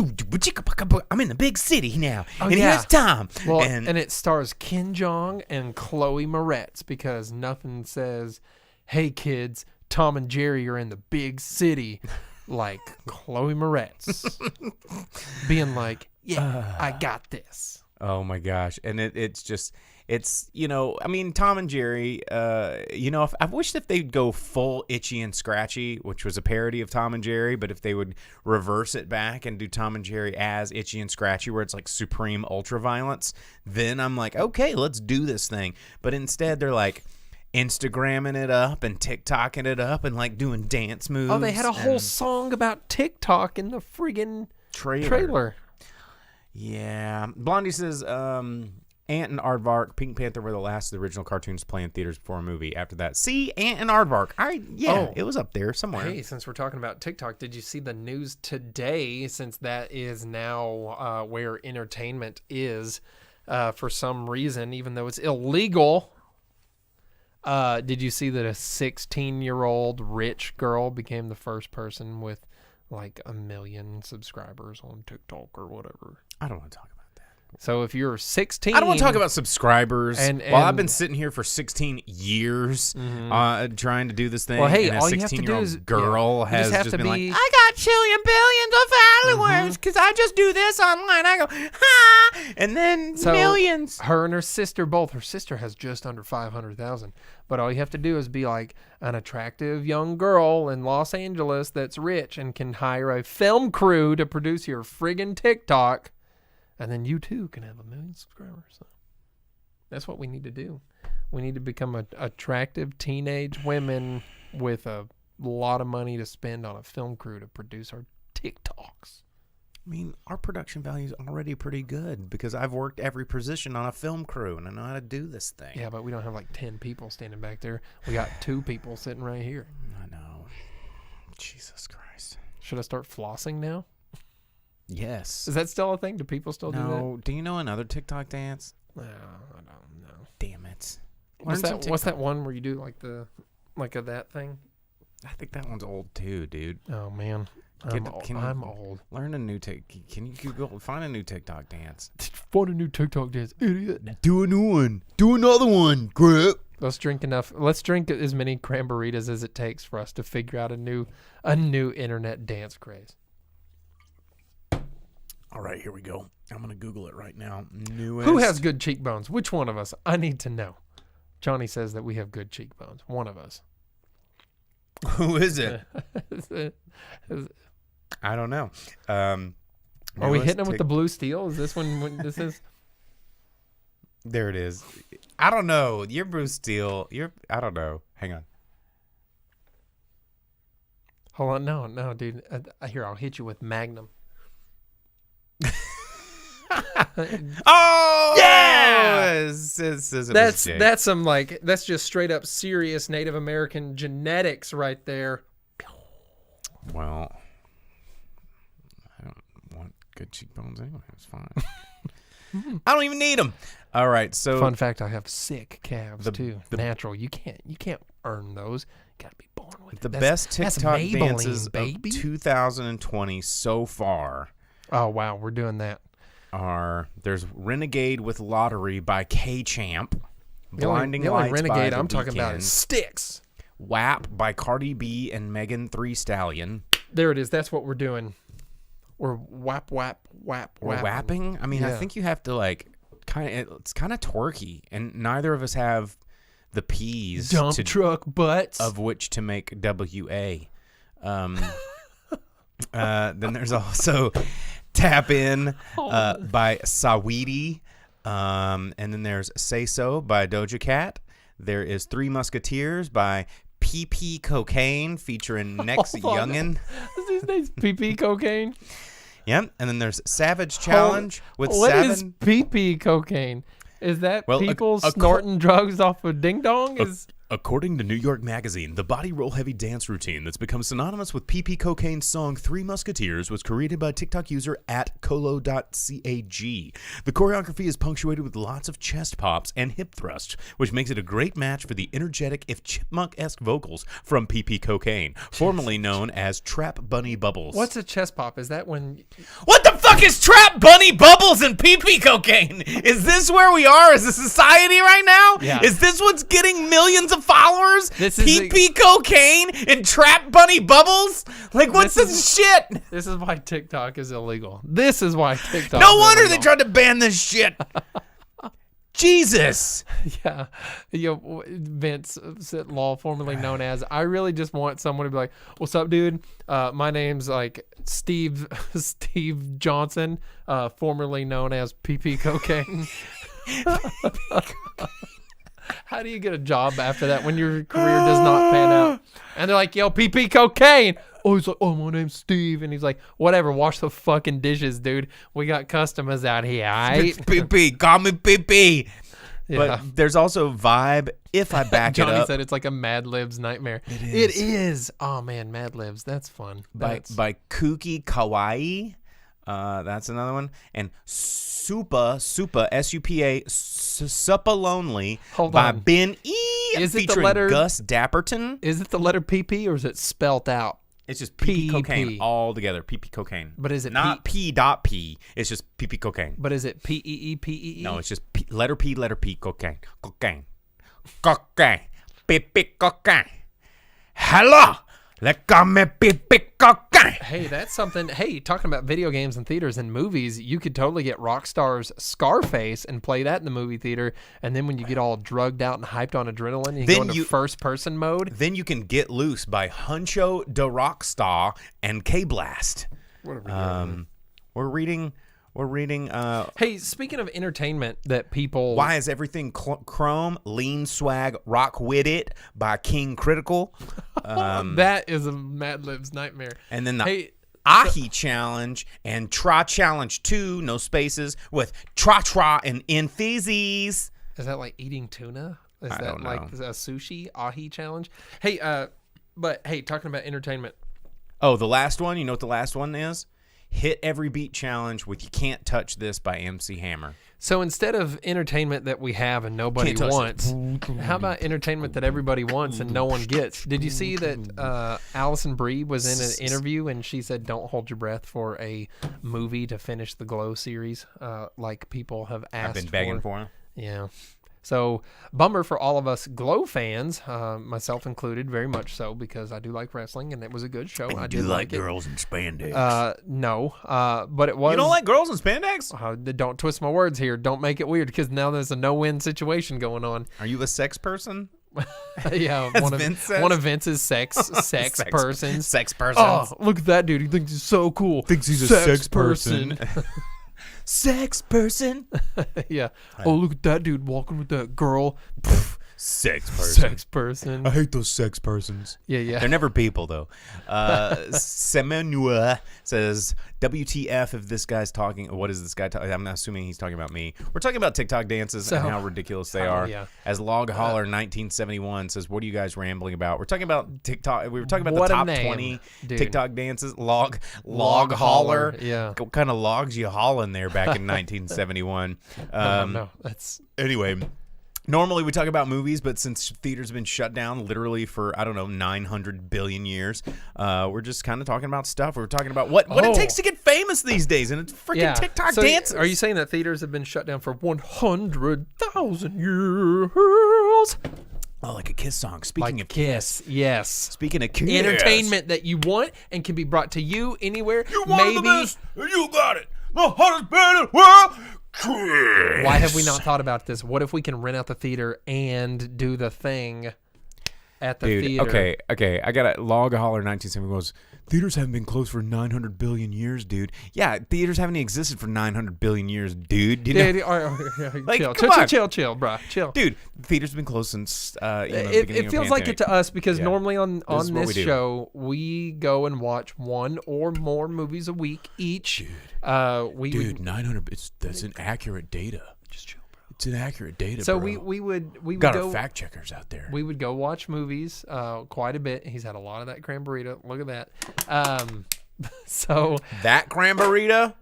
I'm in the big city now, and here's Tom. Well, and it stars Ken Jeong and Chloe Moretz, because nothing says, hey kids, Tom and Jerry are in the big city, like Chloe Moretz being like, yeah, I got this. Oh my gosh. And it's just, I mean, Tom and Jerry, if I wished if they'd go full Itchy and Scratchy, which was a parody of Tom and Jerry, but if they would reverse it back and do Tom and Jerry as Itchy and Scratchy, where it's like supreme ultra violence, then I'm like, okay, let's do this thing. But instead they're like Instagramming it up and TikToking it up and like doing dance moves. Oh, they had a whole song about TikTok in the friggin' trailer. Yeah. Blondie says, Ant and Aardvark, Pink Panther were the last of the original cartoons to play in theaters before a movie. After that, see, Ant and Aardvark. It was up there somewhere. Hey, since we're talking about TikTok, did you see the news today, since that is now where entertainment is for some reason, even though it's illegal? Did you see that a 16-year-old rich girl became the first person with like 1 million subscribers on TikTok or whatever? I don't want to talk about that. So if you're 16... I don't want to talk about subscribers. And While I've been sitting here for 16 years trying to do this thing, Well, hey, and a all you have to do 16-year-old is- girl you has just have just to been be- like, I got trillion billions of followers because I just do this online. I go, ha! And then So, millions. Her and her sister both. Her sister has just under 500,000. But all you have to do is be like an attractive young girl in Los Angeles that's rich and can hire a film crew to produce your friggin' TikTok. And then you too can have 1 million subscribers. So that's what we need to do. We need to become attractive teenage women with a lot of money to spend on a film crew to produce our TikToks. I mean, our production value is already pretty good because I've worked every position on a film crew and I know how to do this thing. Yeah, but we don't have like 10 people standing back there. We got 2 people sitting right here. I know. Jesus Christ. Should I start flossing now? Yes. Is that still a thing? Do people still do that? No. Do you know another TikTok dance? No, I don't know. Damn it. What's Learn some that? What's that TikTok. one where you do like that thing? I think that one's old too, dude. Oh man, I'm old. Learn a new Can you Google find a new TikTok dance? Find a new TikTok dance, idiot. Do a new one. Do another one. Grip. Let's drink as many cranberritas as it takes for us to figure out a new internet dance craze. All right, here we go. I'm gonna Google it right now. Newest. Who has good cheekbones? Which one of us? I need to know. Johnny says that we have good cheekbones. One of us. Who is it? I don't know. Are we hitting him with the blue steel? Is this when this is? There it is. I don't know. You're Bruce Steele. I don't know. Hang on. Hold on. No, dude. Here, I'll hit you with Magnum. Oh yeah! That's That's just straight up serious Native American genetics right there. Well, I don't want good cheekbones anyway. It's fine. I don't even need them. All right, so Fun fact: I have sick calves too. Natural. You can't earn those. Got to be born with it. The best That's TikTok Maybelline, dances baby. of 2020 so far Oh, wow. We're doing that. there's Renegade with Lottery by K-Champ. Blinding the only Lights Renegade by I'm The talking about Weeknd. is Sticks. WAP by Cardi B and Megan Thee Stallion. There it is. That's what we're doing. We're whap. We're wapping? I mean, I Yeah. think you have to it's kind of twerky, and neither of us have the P's Dump truck butts. of which to make WA. Then there's also Tap In by Saweetie. And then there's Say So by Doja Cat. There is Three Musketeers by PP Cocaine featuring Next Hold on. Youngin. His name's PP Cocaine. Yep. And then there's Savage Challenge with What Seven. is PP Cocaine? Is that Well, people a snorting drugs off of Ding Dong? According to New York Magazine, the body roll heavy dance routine that's become synonymous with PP Cocaine's song Three Musketeers was created by TikTok user @colo.cag. The choreography is punctuated with lots of chest pops and hip thrusts, which makes it a great match for the energetic, if chipmunk-esque vocals from PP Cocaine, formerly known as Trap Bunny Bubbles. What's a chest pop? Is that when... What the fuck is Trap Bunny Bubbles and PP Cocaine? Is this where we are as a society right now? Yeah. Is this what's getting millions of followers? This is PP Cocaine and Trap Bunny Bubbles? Like, what's this shit? This is why TikTok is illegal. This is why TikTok No is wonder illegal. they tried to ban this shit. Jesus. Yeah. Vince, Law, formerly known as, I really just want someone to be like, what's up, dude? My name's like Steve Johnson, formerly known as PP Cocaine. How do you get a job after that when your career does not pan out? And they're like, yo, PP Cocaine. Oh, he's like, oh, my name's Steve. And he's like, whatever, wash the fucking dishes, dude. We got customers out here, all right? PP, call me PP. Yeah. But there's also Vibe, if I back Johnny it up, said it's like a Mad Libs nightmare. It is. Oh, man, Mad Libs. That's fun. by Kooky Kawaii. That's another one. And Supa, S-U-P-A, Supa Lonely Hold by on. Ben E. Is it the featuring letter- Gus Dapperton. Is it the letter PP or is it spelt out? It's just PP PP. Cocaine all together. PP Cocaine. But is it not P.P. It's just PP Cocaine. But is it P-E-E-P-E-E? No, it's just letter P, cocaine. Cocaine. PP Cocaine. Hello. Let go me PP Cocaine. Hey, that's something. Hey, talking about video games and theaters and movies, you could totally get Rockstar's Scarface and play that in the movie theater. And then when you get all drugged out and hyped on adrenaline, and you Then go into you- first-person mode. Then you can Get Loose by Huncho de Rockstar and K-Blast. What are we doing? We're reading Hey, speaking of entertainment that people... Why Is Everything Chrome? Lean Swag Rock With It by King Critical. that is a Mad Libs nightmare. And then the Hey, Ahi Challenge and Tra Challenge 2, no spaces, with Tra Tra and Infeezes. is that like eating tuna? Is I that don't like know. a sushi ahi challenge? Hey, but hey, talking about entertainment. Oh, the last one? You know what the last one is? Hit Every Beat Challenge with You Can't Touch This by MC Hammer. So instead of entertainment that we have and nobody Can't touch wants, how about entertainment that everybody wants and no one gets? Did you see that Allison Brie was in an interview and she said, "Don't hold your breath for a movie to finish the Glow series," like people have asked. I've been begging for him. Yeah. So, bummer for all of us Glow fans, myself included, very much so, because I do like wrestling, and it was a good show. I did like it. girls in spandex. No, but it was... You don't like girls in spandex? don't twist my words here. Don't make it weird, because now there's a no-win situation going on. Are you a sex person? Yeah, As one Vince says? of Vince's sex persons. Sex persons. Oh, look at that dude. He thinks he's so cool. Thinks he's a sex person. Sex person. Yeah. Oh, look at that dude walking with that girl. Pff, Sex person. sex person. I hate those sex persons. Yeah. They're never people, though. Semenua says, WTF if this guy's talking. What is this guy talking? I'm assuming he's talking about me. We're talking about TikTok dances and how ridiculous they are. yeah. As Log Holler 1971 says, what are you guys rambling about? We're talking about TikTok. We were talking about What the a top name, 20 dude. TikTok dances. Log Holler, Holler. yeah. What kind of logs you hauling there back in 1971? No, that's... Anyway, Normally we talk about movies, but since theaters have been shut down literally for, I don't know, 900 billion years, we're just kind of talking about stuff. We're talking about what it takes to get famous these days, and it's freaking TikTok dances. Are you saying that theaters have been shut down for 100,000 years? Oh, like a Kiss song. Speaking of Kiss, yes. Speaking of Kiss. Entertainment that you want and can be brought to you anywhere. You want the best, you got it. The hottest band in the world. Kiss. Why have we not thought about this? What if we can rent out the theater and do the thing at the theater? Okay. I got a Log Holler 1970 goes, theaters haven't been closed for 900 billion years, dude. Yeah, theaters haven't existed for 900 billion years, dude. You know? Like, chill, bro. Chill. Dude, theaters have been closed since the beginning it of feels the like it pandemic. to us because normally on this we do. show we go and watch one or more movies a week each. Dude, 900. That's an accurate data. Just chill, bro. It's an accurate data. So bro. we would got go our fact checkers out there. We would go watch movies quite a bit. He's had a lot of that cran burrito. Look at that. So that cranberita.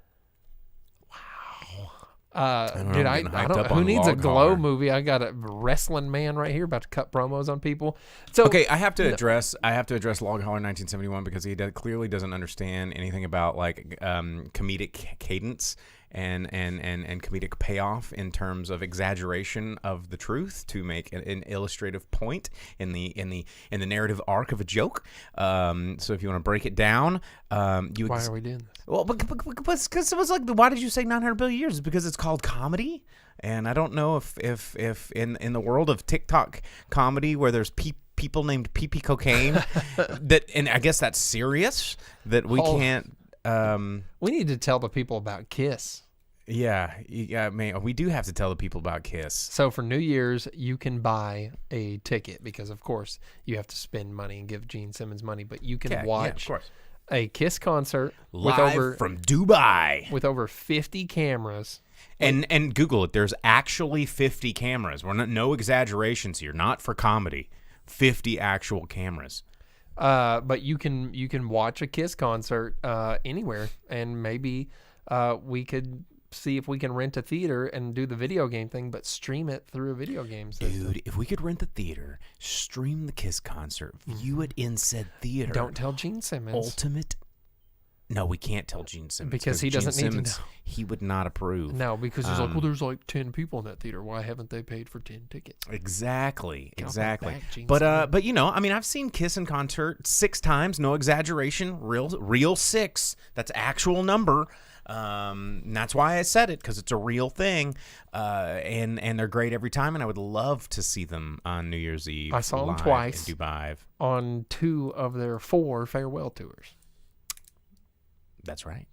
dude, I don't. Who needs a glow movie? I got a wrestling man right here about to cut promos on people. So okay, I have to address Log Holler 1971 because he clearly doesn't understand anything about like comedic cadence and comedic payoff in terms of exaggeration of the truth to make an illustrative point in the narrative arc of a joke. So if you want to break it down, why are we doing this? Well, because it was like, why did you say 900 billion years? Because it's called comedy, and I don't know if in the world of TikTok comedy where there's people named PP Cocaine, and I guess that's serious that we can't. We need to tell the people about Kiss. Yeah, man, we do have to tell the people about Kiss. So for New Year's, you can buy a ticket because, of course, you have to spend money and give Gene Simmons money, but you can watch a Kiss concert live from Dubai with over 50 cameras. And Google it. There's actually 50 cameras. We're no exaggerations here. Not for comedy. 50 actual cameras. But you can watch a Kiss concert anywhere, and maybe we could see if we can rent a theater and do the video game thing, but stream it through a video game system. Dude, if we could rent the theater, stream the Kiss concert, view it in said theater. Don't tell Gene Simmons. Ultimate. No, we can't tell Gene Simmons because he doesn't need to know. He would not approve. No, because he's like, well, there's like 10 people in that theater. Why haven't they paid for 10 tickets? Exactly. Back, but you know, I mean, I've seen Kiss in concert 6 times. No exaggeration. Real 6. That's actual number. And that's why I said it, because it's a real thing, and they're great every time, and I would love to see them on New Year's Eve. I saw them twice in Dubai on 2 of their 4 farewell tours. That's right.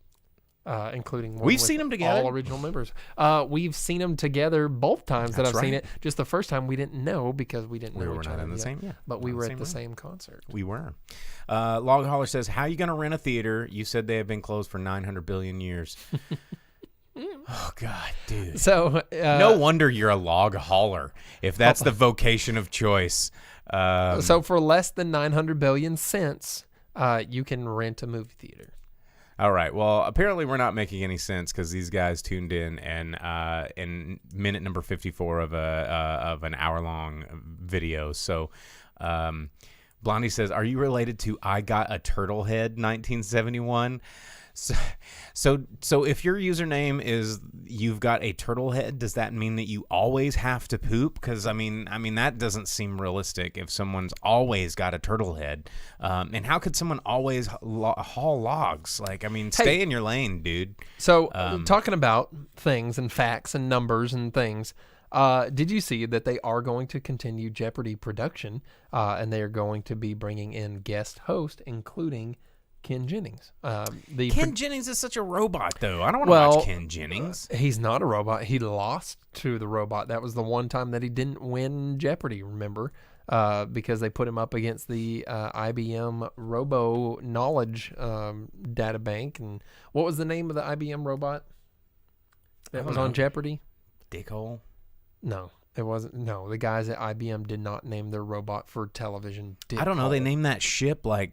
Including one we've with seen them together. All original members. We've seen them together both times that I've seen it. Just the first time we didn't know because we didn't know each other. We were not in the same. Yeah, but we were at the same concert. We were. Log Holler says, "How are you going to rent a theater? You said they have been closed for 900 billion years." Oh God, dude. So no wonder you're a log hauler if that's the vocation of choice. So for less than 900 billion cents, you can rent a movie theater. All right. Well, apparently we're not making any sense because these guys tuned in and in minute number 54 of an hour-long video. So Blondie says, "Are you related to I Got a Turtle Head 1971?" So if your username is you've got a turtle head, does that mean that you always have to poop? Because I mean that doesn't seem realistic. If someone's always got a turtle head, and how could someone always haul logs? Like, I mean, stay in your lane, dude. So talking about things and facts and numbers and things. Did you see that they are going to continue Jeopardy production, and they are going to be bringing in guest host, including Ken Jennings. Ken Jennings is such a robot, though. I don't want to watch Ken Jennings. He's not a robot. He lost to the robot. That was the one time that he didn't win Jeopardy, remember? Because they put him up against the IBM Robo Knowledge data bank. And what was the name of the IBM robot that was on Jeopardy? Dickhole? No. It wasn't. No, the guys at IBM did not name their robot for television. I don't know. They named that ship like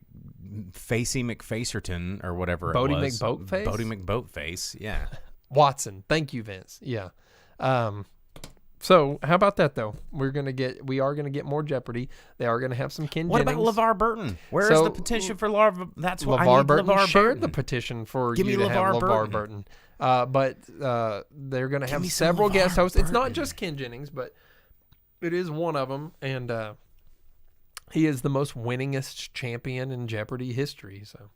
Facey McFacerton or whatever Bodie it was. McBoatface? Bodie McBoatface, yeah. Watson. Thank you, Vince. Yeah. So how about that though? We are gonna get more Jeopardy. They are gonna have some Ken What Jennings. about LeVar Burton? Where is the petition for LeVar? That's what I LeVar need. Burton LeVar shared Burton. the petition for Give you me to have LeVar LeVar Burton. Burton. But they're gonna me have some several LeVar guest hosts. It's not Burton. just Ken Jennings, but it is one of them, and he is the most winningest champion in Jeopardy history. So.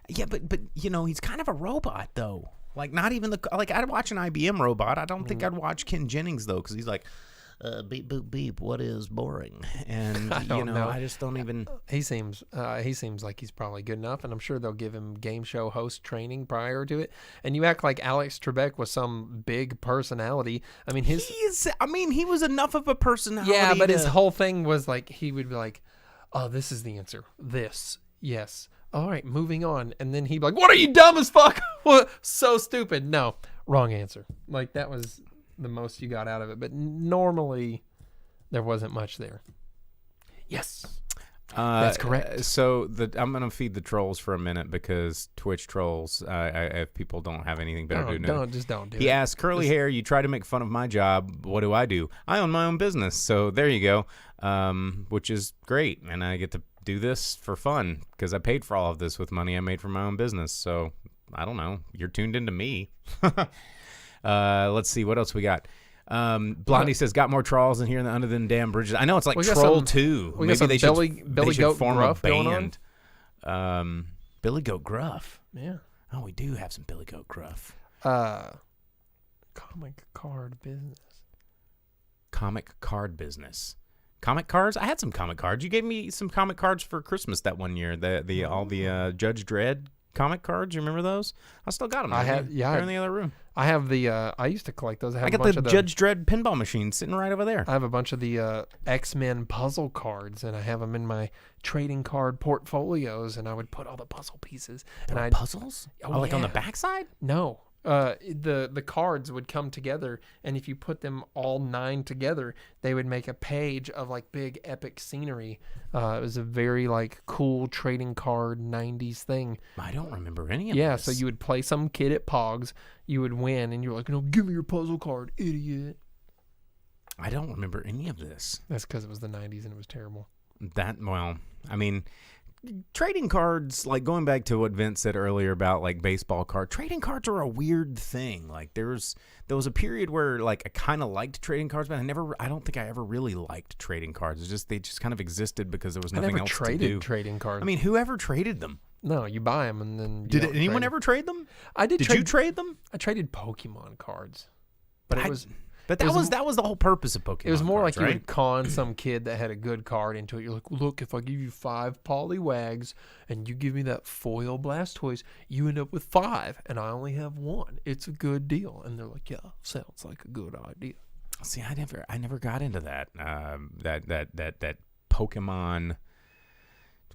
Yeah, but he's kind of a robot though. Like not even I'd watch an IBM robot. I don't think I'd watch Ken Jennings though, because he's like, beep boop beep. What is boring? And I don't know. I just don't even. He seems like he's probably good enough, and I'm sure they'll give him game show host training prior to it. And you act like Alex Trebek was some big personality. I mean, he was enough of a personality. yeah, but his whole thing was like he would be like, "Oh, this is the answer. This, yes. All right, moving on." And then he'd be like, "What are you, dumb as fuck? What? So stupid. No, wrong answer." Like that was the most you got out of it. But normally, there wasn't much there. Yes. That's correct. So I'm gonna feed the trolls for a minute because Twitch trolls. If people don't have anything better to do, don't do it. He asked, "Curly hair, you try to make fun of my job. What do? I own my own business, so there you go, which is great, and I get to do this for fun because I paid for all of this with money I made from my own business. So I don't know. You're tuned into me. Let's see what else we got. Blondie says, got more trolls in here than under the damn bridges. I know it's like Troll 2. Maybe they should form a band. Billy Goat Gruff. Yeah. Oh, we do have some Billy Goat Gruff. Comic card business. Comic card business. Comic cards? I had some comic cards. You gave me some comic cards for Christmas that one year. All the Judge Dredd comic cards. You remember those? I still got them. They're in the other room. I have the. I used to collect those. I got the Judge Dredd pinball machine sitting right over there. I have a bunch of the X-Men puzzle cards, and I have them in my trading card portfolios. And I would put all the puzzle pieces. Puzzles? Like on the backside? No. The cards would come together, and if you put them all 9 together, they would make a page of like big epic scenery. It was a very like cool trading card 90s thing. I don't remember any of Yeah, this. so you would play some kid at Pogs, you would win, and you're like, "No, give me your puzzle card, idiot." I don't remember any of this. That's because it was the 90s and it was terrible. Trading cards, like going back to what Vince said earlier about like baseball card, trading cards are a weird thing. Like there was a period where like I kind of liked trading cards, but I don't think I ever really liked trading cards. They just kind of existed because there was nothing else to do. I never traded trading cards. I mean, whoever traded them? No, you buy them and then. Did anyone ever trade them? I did. Did you trade them? I traded Pokemon cards, but it was. But that was the whole purpose of Pokemon. It was more cards, like you right? would con some kid that had a good card into it. You're like, "Look, if I give you 5 Poliwags and you give me that foil Blastoise, you end up with 5, and I only have 1. It's a good deal." And they're like, "Yeah, sounds like a good idea." See, I never got into that that Pokemon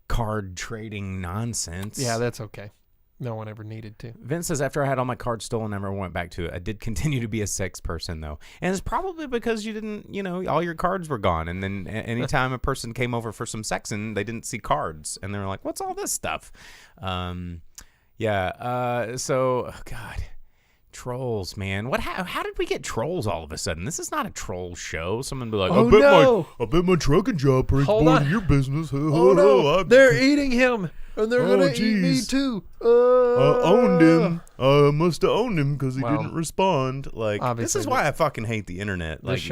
card trading nonsense. Yeah, that's okay. No one ever needed to. Vince says, after I had all my cards stolen, I never went back to it. I did continue to be a sex person, though. And it's probably because you didn't, all your cards were gone. And then anytime a person came over for some sexing, they didn't see cards. And they were like, what's all this stuff? So, oh, God. Trolls, man. How did we get trolls all of a sudden? This is not a troll show. Someone be like, I bet my trucking job brings more to your business. Oh, no. They're eating him. And they're going to eat me, too. Owned him. Must have owned him because he didn't respond. Like, this is why I fucking hate the internet. Like,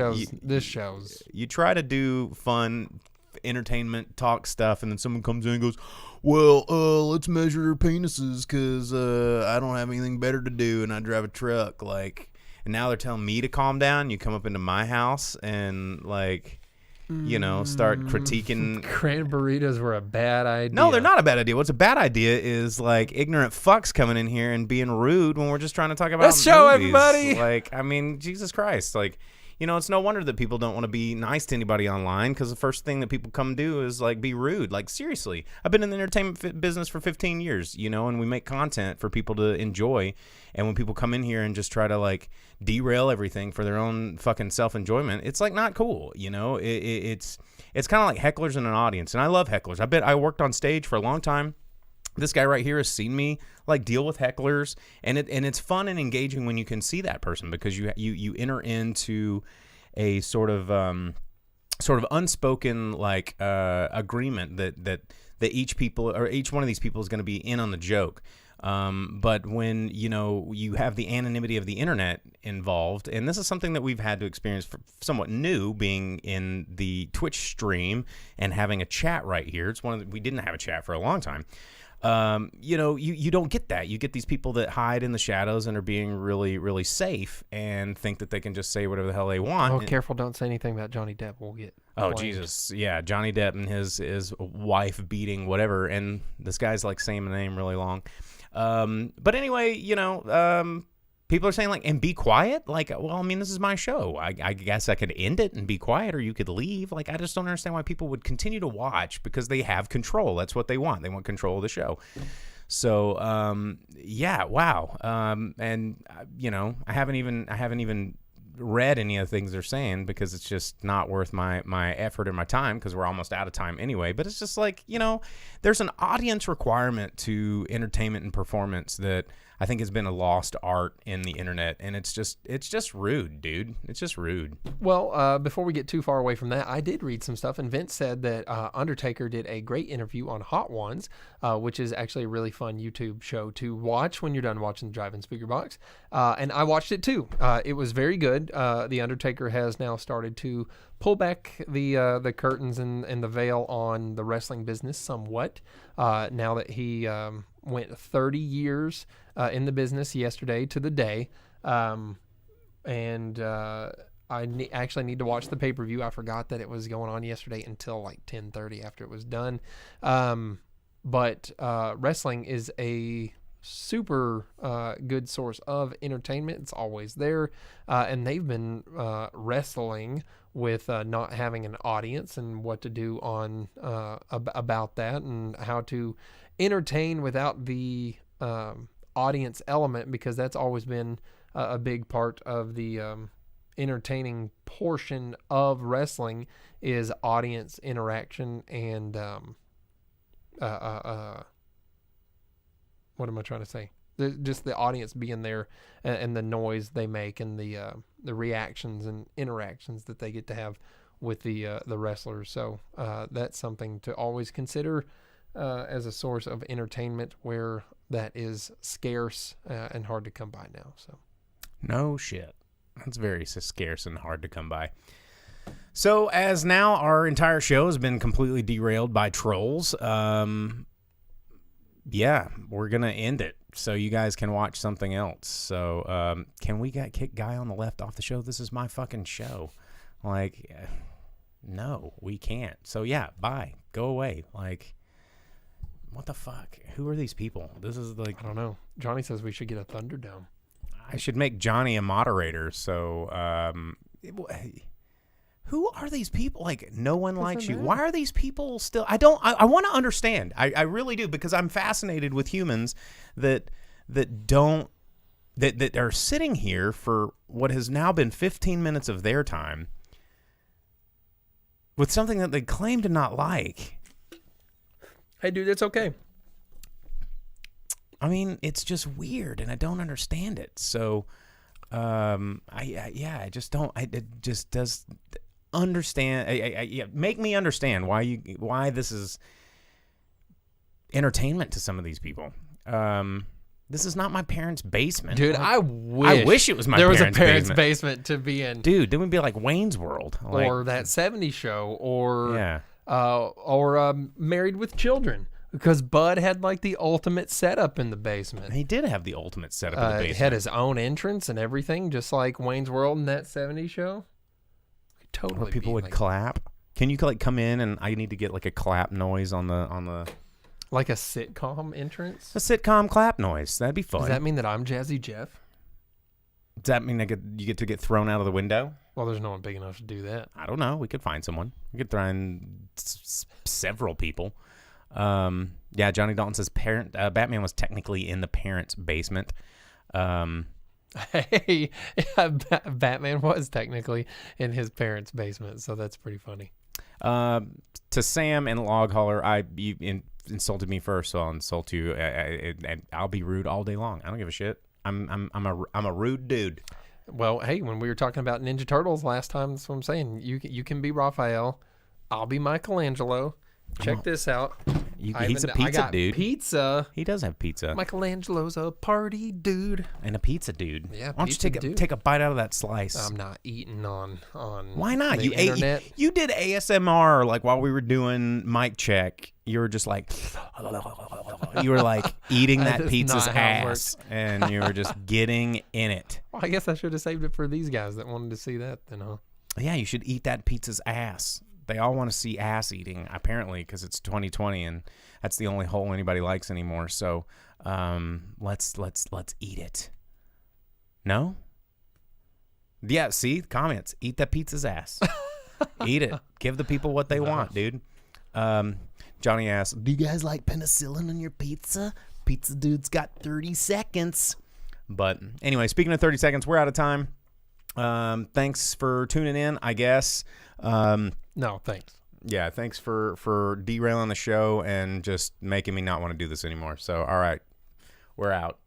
this shows. You try to do fun entertainment talk stuff, and then someone comes in and goes, well, let's measure their penises because I don't have anything better to do, and I drive a truck. Like, and now they're telling me to calm down. You come up into my house and, like, start critiquing. Cran burritos were a bad idea. No, they're not a bad idea. What's a bad idea is like ignorant fucks coming in here and being rude when we're just trying to talk about Let's show movies. everybody. Like, I mean, Jesus Christ. Like, it's no wonder that people don't want to be nice to anybody online because the first thing that people come do is like be rude. Like, seriously, I've been in the entertainment business for 15 years, and we make content for people to enjoy. And when people come in here and just try to like derail everything for their own fucking self-enjoyment, it's like not cool. It's kind of like hecklers in an audience. And I love hecklers. I worked on stage for a long time. This guy right here has seen me like deal with hecklers, and it's fun and engaging when you can see that person because you enter into a sort of unspoken like agreement that each one of these people is going to be in on the joke. But when, you have the anonymity of the internet involved, and this is something that we've had to experience somewhat new, being in the Twitch stream and having a chat right here. It's we didn't have a chat for a long time. You don't get that. You get these people that hide in the shadows and are being really, really safe and think that they can just say whatever the hell they want. Oh, careful. Don't say anything about Johnny Depp. We'll get Oh, blamed. Jesus. Yeah, Johnny Depp and his wife beating whatever, and this guy's like saying the name really long. But anyway, people are saying, like, and be quiet? Like, well, I mean, this is my show. I guess I could end it and be quiet, or you could leave. Like, I just don't understand why people would continue to watch, because they have control. That's what they want. They want control of the show. So, yeah, wow. And, I haven't even read any of the things they're saying, because it's just not worth my effort and my time, because we're almost out of time anyway. But it's just like, there's an audience requirement to entertainment and performance that I think has been a lost art in the internet, and it's just rude, dude. It's just rude. Well, before we get too far away from that, I did read some stuff, and Vince said that Undertaker did a great interview on Hot Ones, which is actually a really fun YouTube show to watch when you're done watching the Drive-In Speakerbox. And I watched it too. It was very good. The Undertaker has now started to pull back the curtains and the veil on the wrestling business somewhat. Now that he went 30 years in the business yesterday to the day. And I actually need to watch the pay-per-view. I forgot that it was going on yesterday until like 10:30 after it was done. But wrestling is a super good source of entertainment. It's always there. And they've been wrestling with not having an audience and what to do on about that, and how to entertain without the audience element, because that's always been a big part of the entertaining portion of wrestling is audience interaction and what am I trying to say? Just the audience being there and the noise they make and the reactions and interactions that they get to have with the wrestlers. So that's something to always consider as a source of entertainment, where that is scarce and hard to come by now. So, no shit. That's very scarce and hard to come by. So, as now our entire show has been completely derailed by trolls, yeah, we're going to end it so you guys can watch something else. So, can we kick Guy on the Left off the show? This is my fucking show. Like, no, we can't. So, yeah, bye. Go away. Like, what the fuck? Who are these people? This is like... I don't know. Johnny says we should get a Thunderdome. I should make Johnny a moderator. So, who are these people? Like, no one likes you. Why are these people still... I want to understand. I really do, because I'm fascinated with humans that are sitting here for what has now been 15 minutes of their time with something that they claim to not like. Hey, dude, it's okay. I mean, it's just weird, and I don't understand it. So, I just don't. It just does understand. Make me understand why this is entertainment to some of these people. This is not my parents' basement, dude. Like, I wish it was my there parents' was a parents' basement to be in, dude. Then we'd be like Wayne's World, or that '70s show, or yeah. Or Married with Children, because Bud had like the ultimate setup in the basement. He did have the ultimate setup in the basement. He had his own entrance and everything, just like Wayne's World in that '70s show. Totally. Where people would clap. Can you like come in and I need to get like a clap noise on the like a sitcom entrance? A sitcom clap noise. That'd be fun. Does that mean that I'm Jazzy Jeff? Does that mean you get to get thrown out of the window? Well, there's no one big enough to do that. I don't know. We could find someone. We could throw in several people. Yeah, Johnny Dalton says Batman was technically in the parents' basement. Hey, Batman was technically in his parents' basement, so that's pretty funny. To Sam and Log Holler, you insulted me first, so I'll insult you, and I'll be rude all day long. I don't give a shit. I'm a rude dude. Well, hey, when we were talking about Ninja Turtles last time, that's what I'm saying. You can be Raphael. I'll be Michelangelo. Check this out. He's a pizza I got dude. Pizza. He does have pizza. Michelangelo's a party dude. And a pizza dude. Yeah, why don't pizza you dude. take a bite out of that slice? I'm not eating on Why not? the You internet. You did ASMR like while we were doing mic check. You were just like, you were like eating that That's pizza's not how it ass, and you were just getting in it. Well, I guess I should have saved it for these guys that wanted to see that, then, huh? Yeah, you should eat that pizza's ass. They all want to see ass eating, apparently, because it's 2020 and that's the only hole anybody likes anymore. So, let's eat it. No? Yeah. See, comments. Eat that pizza's ass. Eat it. Give the people what they want, dude. Johnny asks, "Do you guys like penicillin on your pizza? Pizza dude's got 30 seconds." But anyway, speaking of 30 seconds, we're out of time. Thanks for tuning in, I guess. No, thanks. Yeah, thanks for derailing the show and just making me not want to do this anymore. So, all right, we're out.